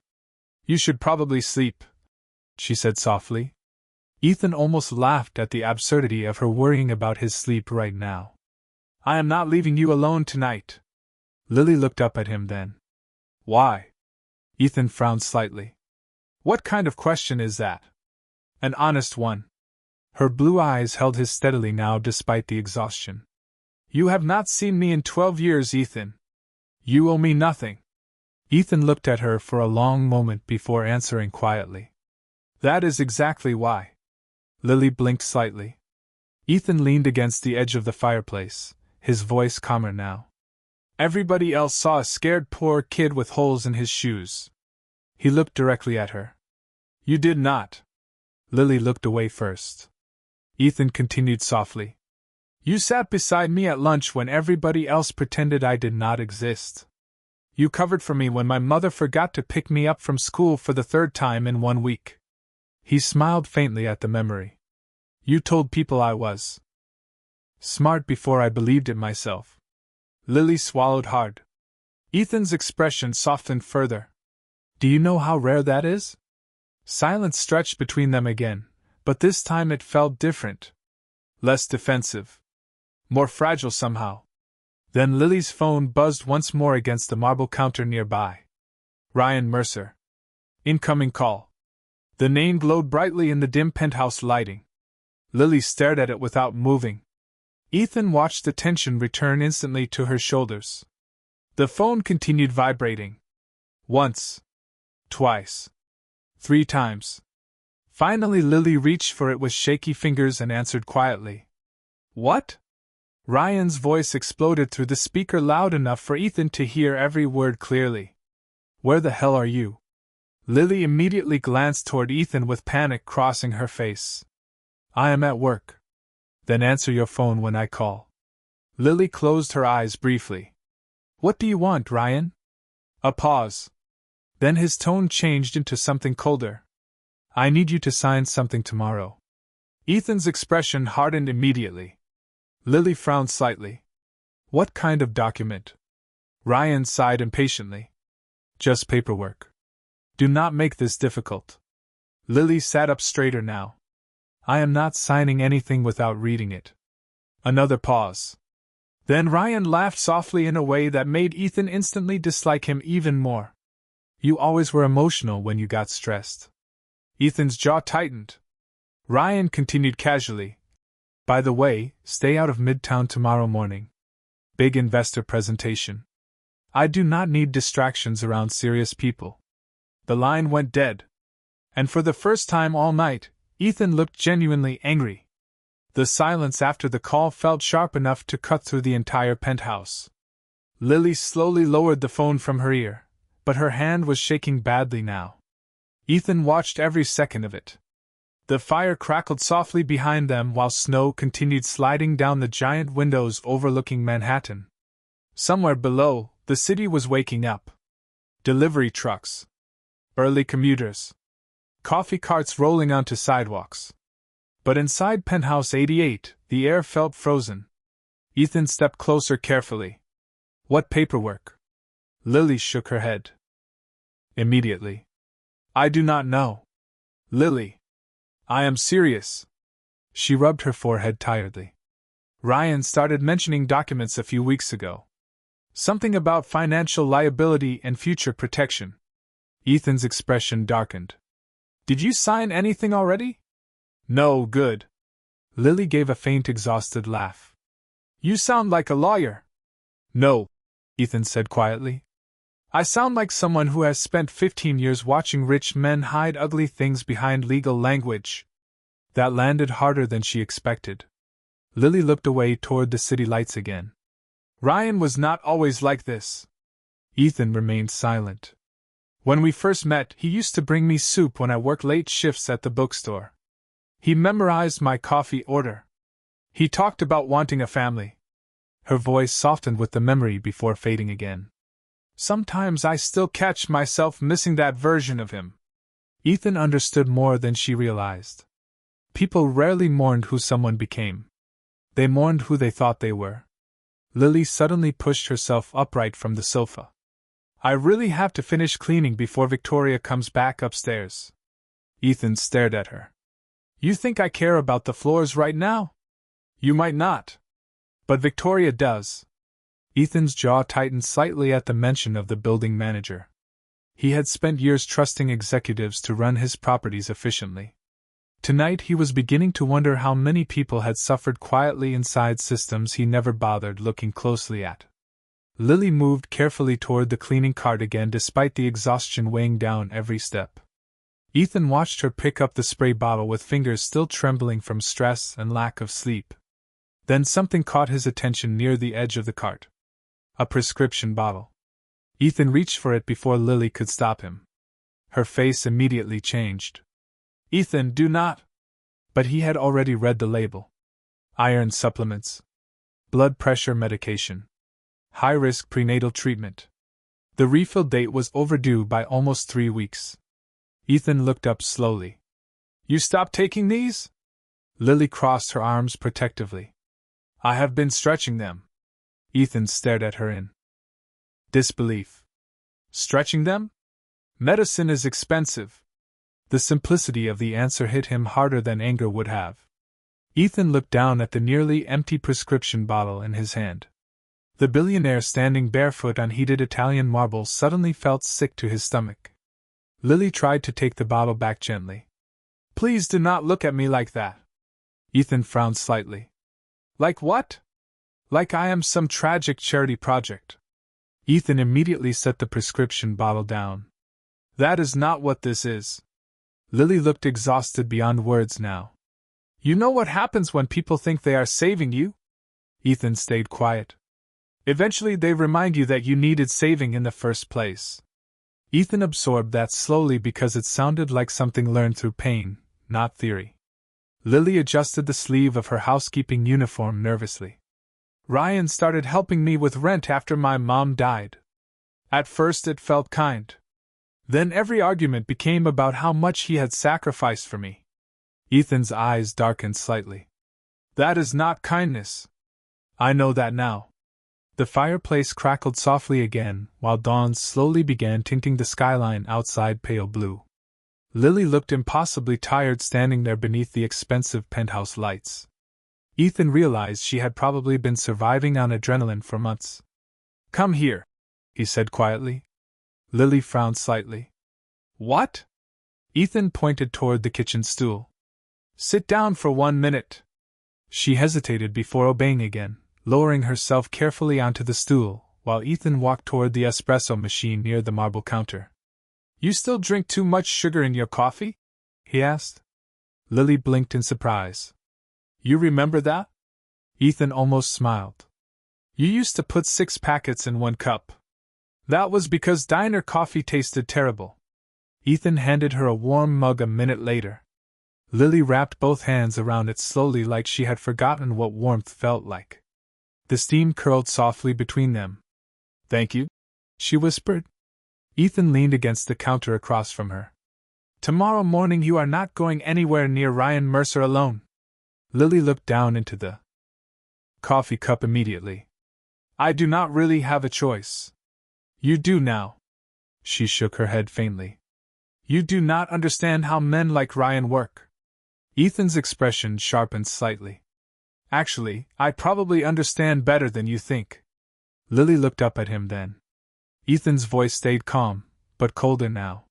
"You should probably sleep," she said softly. Ethan almost laughed at the absurdity of her worrying about his sleep right now. "I am not leaving you alone tonight." Lily looked up at him then. "Why?" Ethan frowned slightly. "What kind of question is that?" "An honest one." Her blue eyes held his steadily now despite the exhaustion. "You have not seen me in 12 years, Ethan. You owe me nothing." Ethan looked at her for a long moment before answering quietly. "That is exactly why." Lily blinked slightly. Ethan leaned against the edge of the fireplace, his voice calmer now. "Everybody else saw a scared poor kid with holes in his shoes." He looked directly at her. "You did not." Lily looked away first. Ethan continued softly. "You sat beside me at lunch when everybody else pretended I did not exist. You covered for me when my mother forgot to pick me up from school for the 3rd time in 1 week." He smiled faintly at the memory. "You told people I was smart before I believed it myself." Lily swallowed hard. Ethan's expression softened further. Do you know how rare that is? Silence stretched between them again, but this time it felt different. Less defensive. More fragile somehow. Then Lily's phone buzzed once more against the marble counter nearby. Ryan Mercer. Incoming call. The name glowed brightly in the dim penthouse lighting. Lily stared at it without moving. Ethan watched the tension return instantly to her shoulders. The phone continued vibrating. Once. Twice. 3 times. Finally Lily reached for it with shaky fingers and answered quietly. What? Ryan's voice exploded through the speaker loud enough for Ethan to hear every word clearly. Where the hell are you? Lily immediately glanced toward Ethan with panic crossing her face. I am at work. Then answer your phone when I call. Lily closed her eyes briefly. What do you want, Ryan? A pause. Then his tone changed into something colder. I need you to sign something tomorrow. Ethan's expression hardened immediately. Lily frowned slightly. What kind of document? Ryan sighed impatiently. Just paperwork. Do not make this difficult. Lily sat up straighter now. I am not signing anything without reading it. Another pause. Then Ryan laughed softly in a way that made Ethan instantly dislike him even more. You always were emotional when you got stressed. Ethan's jaw tightened. Ryan continued casually. By the way, stay out of Midtown tomorrow morning. Big investor presentation. I do not need distractions around serious people. The line went dead. And for the first time all night, Ethan looked genuinely angry. The silence after the call felt sharp enough to cut through the entire penthouse. Lily slowly lowered the phone from her ear, but her hand was shaking badly now. Ethan watched every second of it. The fire crackled softly behind them while snow continued sliding down the giant windows overlooking Manhattan. Somewhere below, the city was waking up. Delivery trucks. Early commuters. Coffee carts rolling onto sidewalks. But inside Penthouse 88, the air felt frozen. Ethan stepped closer carefully. What paperwork? Lily shook her head. Immediately. I do not know. Lily. I am serious. She rubbed her forehead tiredly. Ryan started mentioning documents a few weeks ago. Something about financial liability and future protection. Ethan's expression darkened. Did you sign anything already? No, good. Lily gave a faint, exhausted laugh. You sound like a lawyer. No, Ethan said quietly. I sound like someone who has spent 15 years watching rich men hide ugly things behind legal language. That landed harder than she expected. Lily looked away toward the city lights again. Ryan was not always like this. Ethan remained silent. When we first met, he used to bring me soup when I worked late shifts at the bookstore. He memorized my coffee order. He talked about wanting a family. Her voice softened with the memory before fading again. Sometimes I still catch myself missing that version of him. Ethan understood more than she realized. People rarely mourned who someone became. They mourned who they thought they were. Lily suddenly pushed herself upright from the sofa. I really have to finish cleaning before Victoria comes back upstairs. Ethan stared at her. You think I care about the floors right now? You might not. But Victoria does. Ethan's jaw tightened slightly at the mention of the building manager. He had spent years trusting executives to run his properties efficiently. Tonight he was beginning to wonder how many people had suffered quietly inside systems he never bothered looking closely at. Lily moved carefully toward the cleaning cart again despite the exhaustion weighing down every step. Ethan watched her pick up the spray bottle with fingers still trembling from stress and lack of sleep. Then something caught his attention near the edge of the cart. A prescription bottle. Ethan reached for it before Lily could stop him. Her face immediately changed. Ethan, do not! But he had already read the label. Iron supplements. Blood pressure medication. High-risk prenatal treatment. The refill date was overdue by almost 3 weeks. Ethan looked up slowly. You stopped taking these? Lily crossed her arms protectively. I have been stretching them. Ethan stared at her in disbelief. Stretching them? Medicine is expensive. The simplicity of the answer hit him harder than anger would have. Ethan looked down at the nearly empty prescription bottle in his hand. The billionaire standing barefoot on heated Italian marble suddenly felt sick to his stomach. Lily tried to take the bottle back gently. Please do not look at me like that. Ethan frowned slightly. Like what? Like I am some tragic charity project. Ethan immediately set the prescription bottle down. That is not what this is. Lily looked exhausted beyond words now. You know what happens when people think they are saving you? Ethan stayed quiet. Eventually they remind you that you needed saving in the first place. Ethan absorbed that slowly because it sounded like something learned through pain, not theory. Lily adjusted the sleeve of her housekeeping uniform nervously. Ryan started helping me with rent after my mom died. At first it felt kind. Then every argument became about how much he had sacrificed for me. Ethan's eyes darkened slightly. That is not kindness. I know that now. The fireplace crackled softly again, while dawn slowly began tinting the skyline outside pale blue. Lily looked impossibly tired standing there beneath the expensive penthouse lights. Ethan realized she had probably been surviving on adrenaline for months. Come here, he said quietly. Lily frowned slightly. What? Ethan pointed toward the kitchen stool. Sit down for 1 minute. She hesitated before obeying again, lowering herself carefully onto the stool, while Ethan walked toward the espresso machine near the marble counter. You still drink too much sugar in your coffee? He asked. Lily blinked in surprise. You remember that? Ethan almost smiled. You used to put 6 packets in 1 cup. That was because diner coffee tasted terrible. Ethan handed her a warm mug a minute later. Lily wrapped both hands around it slowly like she had forgotten what warmth felt like. The steam curled softly between them. Thank you, she whispered. Ethan leaned against the counter across from her. Tomorrow morning you are not going anywhere near Ryan Mercer alone. Lily looked down into the coffee cup immediately. I do not really have a choice. You do now. She shook her head faintly. You do not understand how men like Ryan work. Ethan's expression sharpened slightly. Actually, I probably understand better than you think. Lily looked up at him then. Ethan's voice stayed calm, but colder now.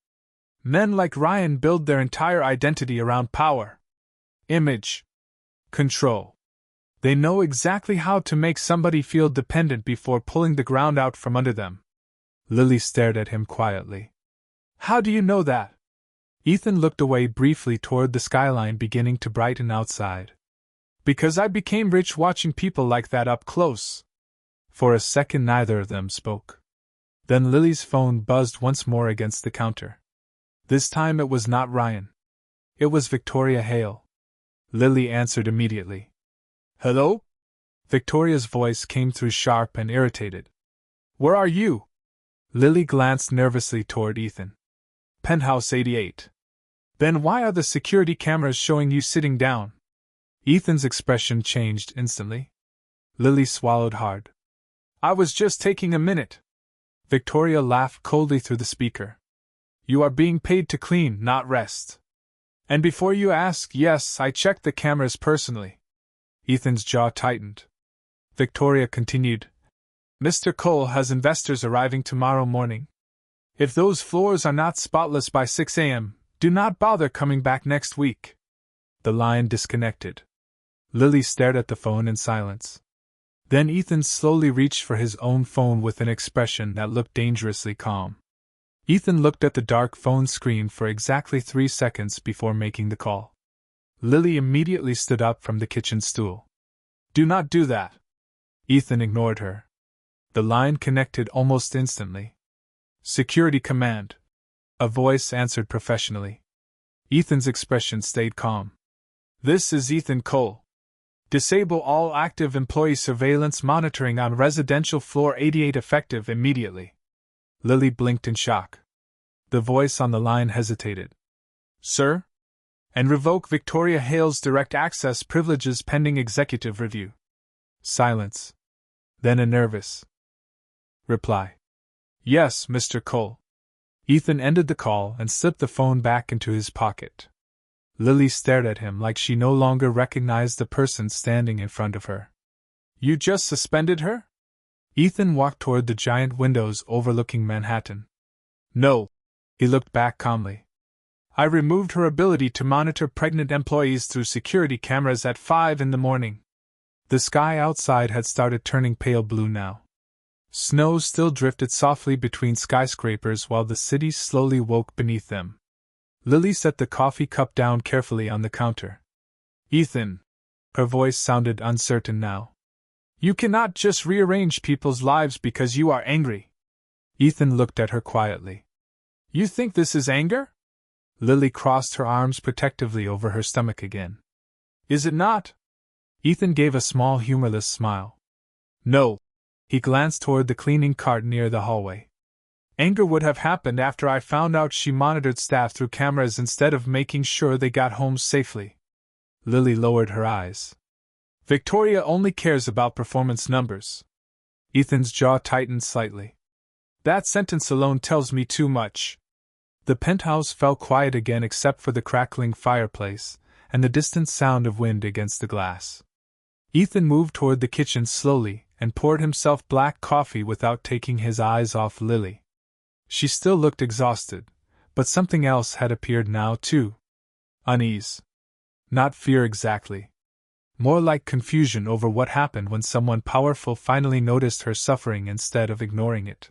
Men like Ryan build their entire identity around power, image, control. They know exactly how to make somebody feel dependent before pulling the ground out from under them. Lily stared at him quietly. How do you know that? Ethan looked away briefly toward the skyline beginning to brighten outside. Because I became rich watching people like that up close. For a second neither of them spoke. Then Lily's phone buzzed once more against the counter. This time it was not Ryan. It was Victoria Hale. Lily answered immediately. Hello? Victoria's voice came through sharp and irritated. Where are you? Lily glanced nervously toward Ethan. Penthouse 88. Then why are the security cameras showing you sitting down? Ethan's expression changed instantly. Lily swallowed hard. I was just taking a minute. Victoria laughed coldly through the speaker. You are being paid to clean, not rest. And before you ask, yes, I checked the cameras personally. Ethan's jaw tightened. Victoria continued. Mr. Cole has investors arriving tomorrow morning. If those floors are not spotless by 6 a.m., do not bother coming back next week. The line disconnected. Lily stared at the phone in silence. Then Ethan slowly reached for his own phone with an expression that looked dangerously calm. Ethan looked at the dark phone screen for exactly 3 seconds before making the call. Lily immediately stood up from the kitchen stool. Do not do that. Ethan ignored her. The line connected almost instantly. Security command. A voice answered professionally. Ethan's expression stayed calm. This is Ethan Cole. Disable all active employee surveillance monitoring on residential floor 88 effective immediately. Lily blinked in shock. The voice on the line hesitated. Sir? And revoke Victoria Hale's direct access privileges pending executive review. Silence. Then a nervous reply. Yes, Mr. Cole. Ethan ended the call and slipped the phone back into his pocket. Lily stared at him like she no longer recognized the person standing in front of her. You just suspended her? Ethan walked toward the giant windows overlooking Manhattan. No. He looked back calmly. I removed her ability to monitor pregnant employees through security cameras at 5 in the morning. The sky outside had started turning pale blue now. Snow still drifted softly between skyscrapers while the city slowly woke beneath them. Lily set the coffee cup down carefully on the counter. Ethan. Her voice sounded uncertain now. You cannot just rearrange people's lives because you are angry. Ethan looked at her quietly. You think this is anger? Lily crossed her arms protectively over her stomach again. Is it not? Ethan gave a small humorless smile. No. He glanced toward the cleaning cart near the hallway. Anger would have happened after I found out she monitored staff through cameras instead of making sure they got home safely. Lily lowered her eyes. Victoria only cares about performance numbers. Ethan's jaw tightened slightly. That sentence alone tells me too much. The penthouse fell quiet again except for the crackling fireplace and the distant sound of wind against the glass. Ethan moved toward the kitchen slowly and poured himself black coffee without taking his eyes off Lily. She still looked exhausted, but something else had appeared now too. Unease. Not fear exactly. More like confusion over what happened when someone powerful finally noticed her suffering instead of ignoring it.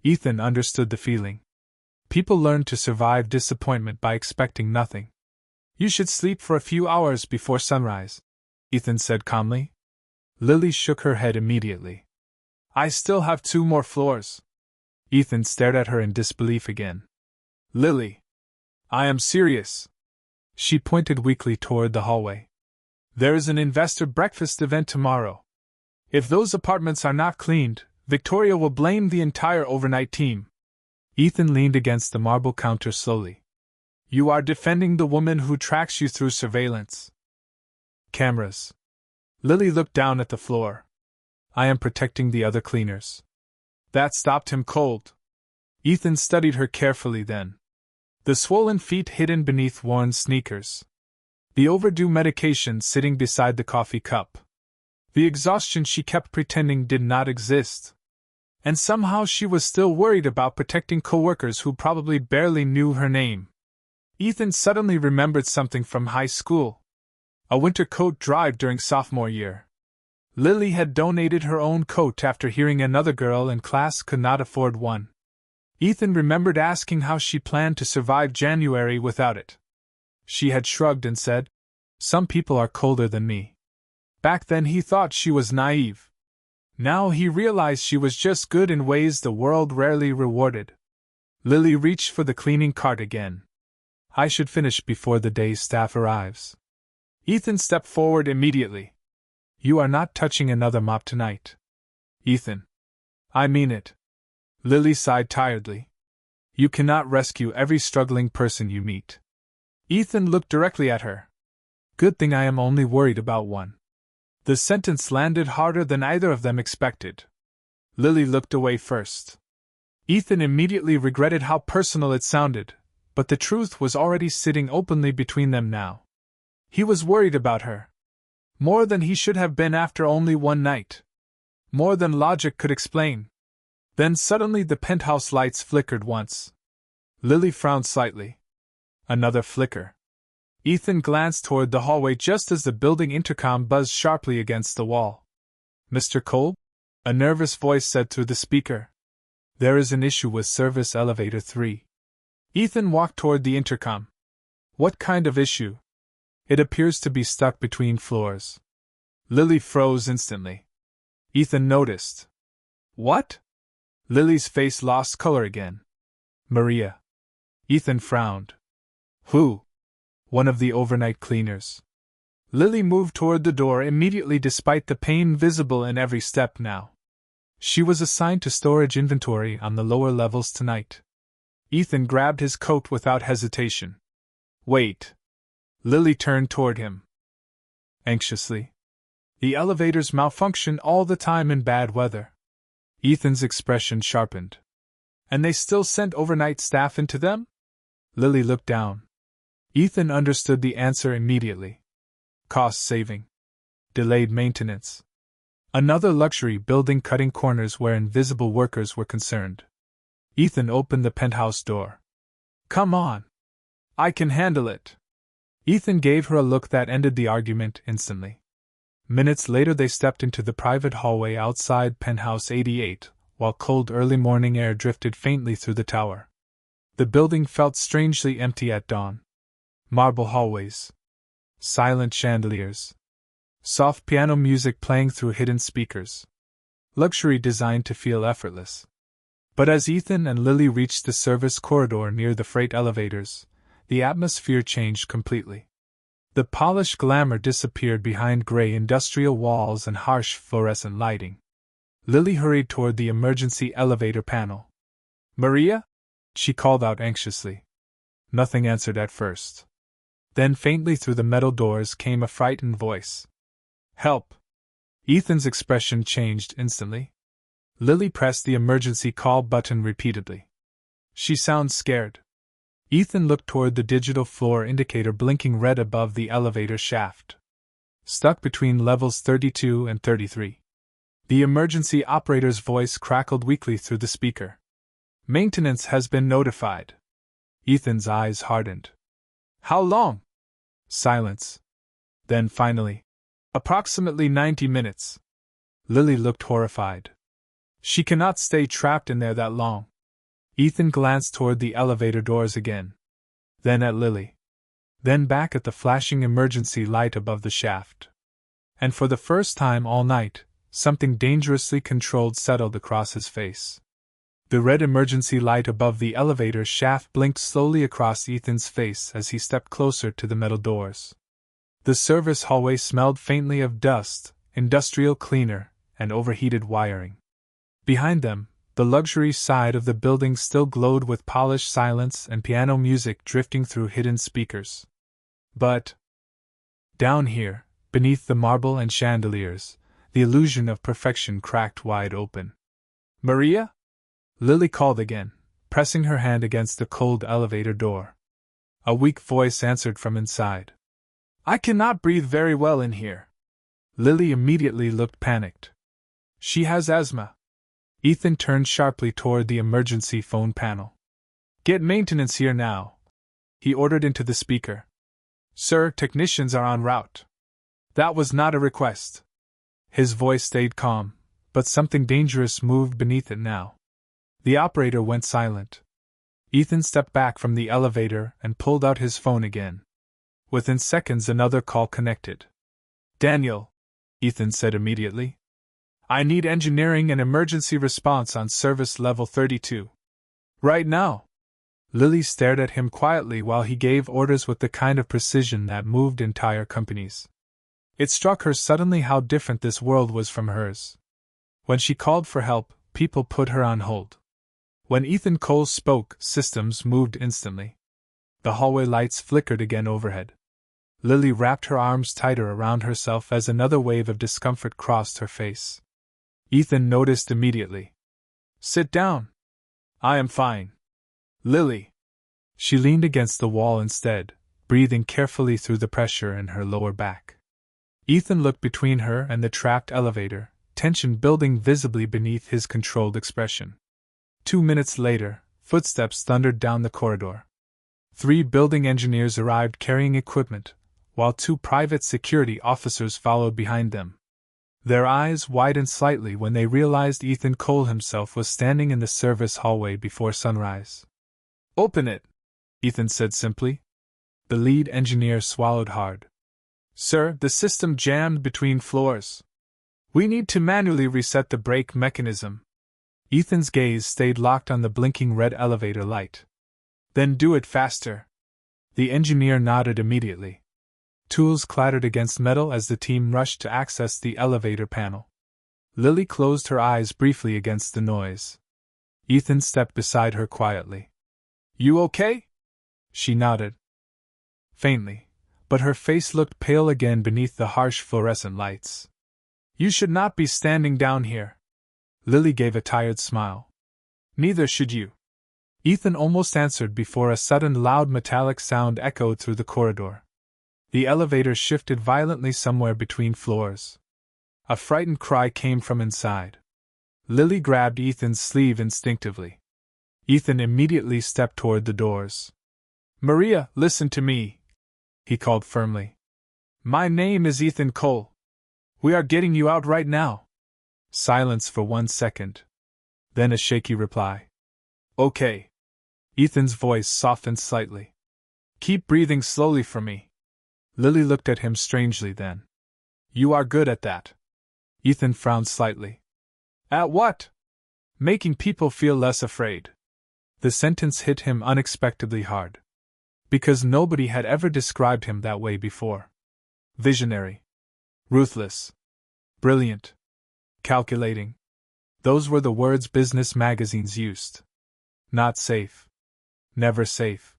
Ethan understood the feeling. People learn to survive disappointment by expecting nothing. You should sleep for a few hours before sunrise, Ethan said calmly. Lily shook her head immediately. I still have 2 more floors. Ethan stared at her in disbelief again. Lily. I am serious. She pointed weakly toward the hallway. There is an investor breakfast event tomorrow. If those apartments are not cleaned, Victoria will blame the entire overnight team. Ethan leaned against the marble counter slowly. You are defending the woman who tracks you through surveillance. Cameras. Lily looked down at the floor. I am protecting the other cleaners. That stopped him cold. Ethan studied her carefully then. The swollen feet hidden beneath worn sneakers. The overdue medication sitting beside the coffee cup. The exhaustion she kept pretending did not exist. And somehow she was still worried about protecting coworkers who probably barely knew her name. Ethan suddenly remembered something from high school. A winter coat drive during sophomore year. Lily had donated her own coat after hearing another girl in class could not afford one. Ethan remembered asking how she planned to survive January without it. She had shrugged and said, Some people are colder than me. Back then he thought she was naive. Now he realized she was just good in ways the world rarely rewarded. Lily reached for the cleaning cart again. I should finish before the day's staff arrives. Ethan stepped forward immediately. You are not touching another mop tonight. Ethan. I mean it. Lily sighed tiredly. You cannot rescue every struggling person you meet. Ethan looked directly at her. Good thing I am only worried about one. The sentence landed harder than either of them expected. Lily looked away first. Ethan immediately regretted how personal it sounded, but the truth was already sitting openly between them now. He was worried about her. More than he should have been after only one night. More than logic could explain. Then suddenly the penthouse lights flickered once. Lily frowned slightly. Another flicker. Ethan glanced toward the hallway just as the building intercom buzzed sharply against the wall. Mr. Cole? A nervous voice said through the speaker. There is an issue with service elevator 3. Ethan walked toward the intercom. What kind of issue? It appears to be stuck between floors. Lily froze instantly. Ethan noticed. What? Lily's face lost color again. Maria. Ethan frowned. Who? One of the overnight cleaners. Lily moved toward the door immediately despite the pain visible in every step now. She was assigned to storage inventory on the lower levels tonight. Ethan grabbed his coat without hesitation. Wait. Lily turned toward him. Anxiously. The elevators malfunction all the time in bad weather. Ethan's expression sharpened. And they still sent overnight staff into them? Lily looked down. Ethan understood the answer immediately. Cost saving. Delayed maintenance. Another luxury building cutting corners where invisible workers were concerned. Ethan opened the penthouse door. Come on. I can handle it. Ethan gave her a look that ended the argument instantly. Minutes later they stepped into the private hallway outside penthouse 88, while cold early morning air drifted faintly through the tower. The building felt strangely empty at dawn. Marble hallways. Silent chandeliers. Soft piano music playing through hidden speakers. Luxury designed to feel effortless. But as Ethan and Lily reached the service corridor near the freight elevators, the atmosphere changed completely. The polished glamour disappeared behind gray industrial walls and harsh fluorescent lighting. Lily hurried toward the emergency elevator panel. Maria? She called out anxiously. Nothing answered at first. Then faintly through the metal doors came a frightened voice. Help! Ethan's expression changed instantly. Lily pressed the emergency call button repeatedly. She sounds scared. Ethan looked toward the digital floor indicator blinking red above the elevator shaft. Stuck between levels 32 and 33. The emergency operator's voice crackled weakly through the speaker. Maintenance has been notified. Ethan's eyes hardened. How long? Silence. Then finally, approximately 90 minutes. Lily looked horrified. She cannot stay trapped in there that long. Ethan glanced toward the elevator doors again. Then at Lily. Then back at the flashing emergency light above the shaft. And for the first time all night, something dangerously controlled settled across his face. The red emergency light above the elevator shaft blinked slowly across Ethan's face as he stepped closer to the metal doors. The service hallway smelled faintly of dust, industrial cleaner, and overheated wiring. Behind them, the luxury side of the building still glowed with polished silence and piano music drifting through hidden speakers. But down here, beneath the marble and chandeliers, the illusion of perfection cracked wide open. Maria? Lily called again, pressing her hand against the cold elevator door. A weak voice answered from inside. I cannot breathe very well in here. Lily immediately looked panicked. She has asthma. Ethan turned sharply toward the emergency phone panel. Get maintenance here now, he ordered into the speaker. Sir, technicians are en route. That was not a request. His voice stayed calm, but something dangerous moved beneath it now. The operator went silent. Ethan stepped back from the elevator and pulled out his phone again. Within seconds another call connected. Daniel, Ethan said immediately. I need engineering and emergency response on service level 32. Right now. Lily stared at him quietly while he gave orders with the kind of precision that moved entire companies. It struck her suddenly how different this world was from hers. When she called for help, people put her on hold. When Ethan Cole spoke, systems moved instantly. The hallway lights flickered again overhead. Lily wrapped her arms tighter around herself as another wave of discomfort crossed her face. Ethan noticed immediately. Sit down. I am fine. Lily. She leaned against the wall instead, breathing carefully through the pressure in her lower back. Ethan looked between her and the trapped elevator, tension building visibly beneath his controlled expression. 2 minutes later, footsteps thundered down the corridor. 3 building engineers arrived carrying equipment, while 2 private security officers followed behind them. Their eyes widened slightly when they realized Ethan Cole himself was standing in the service hallway before sunrise. Open it, Ethan said simply. The lead engineer swallowed hard. Sir, the system jammed between floors. We need to manually reset the brake mechanism. Ethan's gaze stayed locked on the blinking red elevator light. Then do it faster. The engineer nodded immediately. Tools clattered against metal as the team rushed to access the elevator panel. Lily closed her eyes briefly against the noise. Ethan stepped beside her quietly. You okay? She nodded. Faintly, but her face looked pale again beneath the harsh fluorescent lights. You should not be standing down here. Lily gave a tired smile. Neither should you. Ethan almost answered before a sudden loud metallic sound echoed through the corridor. The elevator shifted violently somewhere between floors. A frightened cry came from inside. Lily grabbed Ethan's sleeve instinctively. Ethan immediately stepped toward the doors. "Maria, listen to me," he called firmly. "My name is Ethan Cole. We are getting you out right now." Silence for 1 second. Then a shaky reply. "Okay." Ethan's voice softened slightly. "Keep breathing slowly for me." Lily looked at him strangely then. "You are good at that." Ethan frowned slightly. "At what?" "Making people feel less afraid." The sentence hit him unexpectedly hard. Because nobody had ever described him that way before. Visionary. Ruthless. Brilliant. Calculating. Those were the words business magazines used. Not safe. Never safe.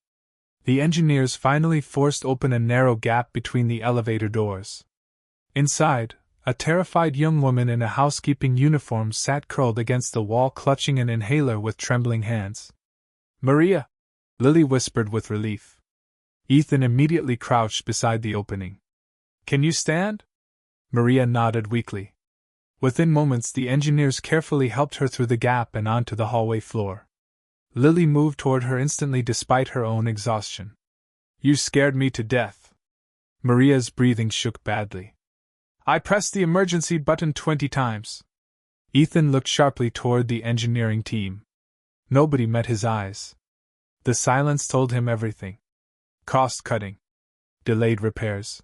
The engineers finally forced open a narrow gap between the elevator doors. Inside, a terrified young woman in a housekeeping uniform sat curled against the wall clutching an inhaler with trembling hands. "Maria," Lily whispered with relief. Ethan immediately crouched beside the opening. "Can you stand?" Maria nodded weakly. Within moments the engineers carefully helped her through the gap and onto the hallway floor. Lily moved toward her instantly despite her own exhaustion. "You scared me to death." Maria's breathing shook badly. "I pressed the emergency button 20 times. Ethan looked sharply toward the engineering team. Nobody met his eyes. The silence told him everything. Cost-cutting. Delayed repairs.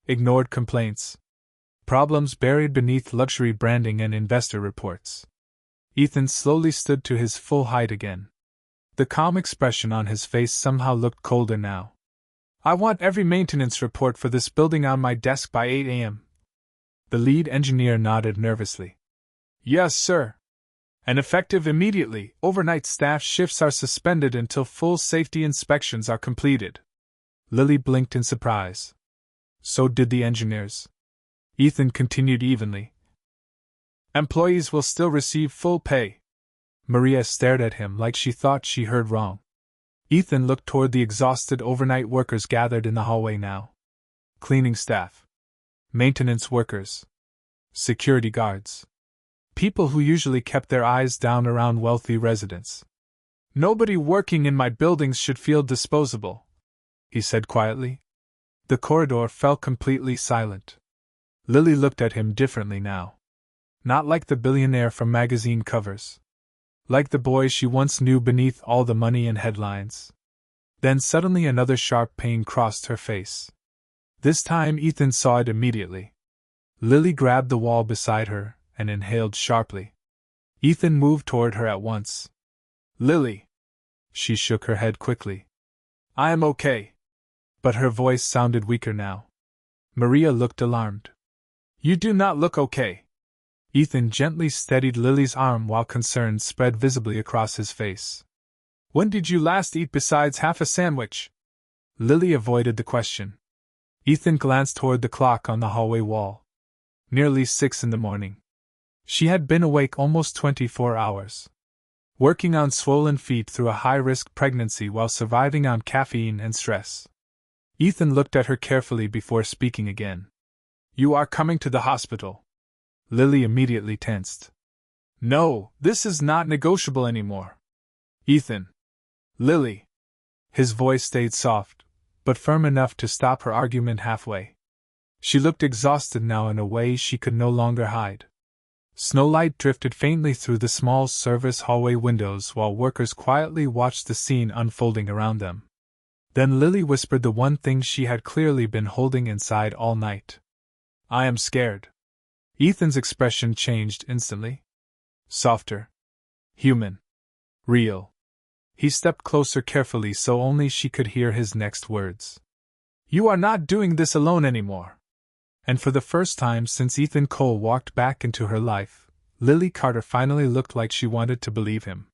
Ignored complaints. Problems buried beneath luxury branding and investor reports. Ethan slowly stood to his full height again. The calm expression on his face somehow looked colder now. "I want every maintenance report for this building on my desk by 8 a.m. The lead engineer nodded nervously. "Yes, sir. And effective immediately, overnight staff shifts are suspended until full safety inspections are completed." Lily blinked in surprise. So did the engineers. Ethan continued evenly. "Employees will still receive full pay." Maria stared at him like she thought she heard wrong. Ethan looked toward the exhausted overnight workers gathered in the hallway now. Cleaning staff. Maintenance workers. Security guards. People who usually kept their eyes down around wealthy residents. "Nobody working in my buildings should feel disposable," he said quietly. The corridor fell completely silent. Lily looked at him differently now. Not like the billionaire from magazine covers. Like the boy she once knew beneath all the money and headlines. Then suddenly another sharp pain crossed her face. This time Ethan saw it immediately. Lily grabbed the wall beside her and inhaled sharply. Ethan moved toward her at once. "Lily." She shook her head quickly. "I am okay." But her voice sounded weaker now. Maria looked alarmed. "You do not look okay." Ethan gently steadied Lily's arm while concern spread visibly across his face. "When did you last eat besides half a sandwich?" Lily avoided the question. Ethan glanced toward the clock on the hallway wall. Nearly 6 in the morning. She had been awake almost 24 hours. Working on swollen feet through a high-risk pregnancy while surviving on caffeine and stress. Ethan looked at her carefully before speaking again. "You are coming to the hospital." Lily immediately tensed. "No, this is not negotiable anymore." "Ethan." "Lily." His voice stayed soft, but firm enough to stop her argument halfway. She looked exhausted now in a way she could no longer hide. Snowlight drifted faintly through the small service hallway windows while workers quietly watched the scene unfolding around them. Then Lily whispered the one thing she had clearly been holding inside all night. "I am scared." Ethan's expression changed instantly. Softer. Human. Real. He stepped closer carefully so only she could hear his next words. "You are not doing this alone anymore." And for the first time since Ethan Cole walked back into her life, Lily Carter finally looked like she wanted to believe him.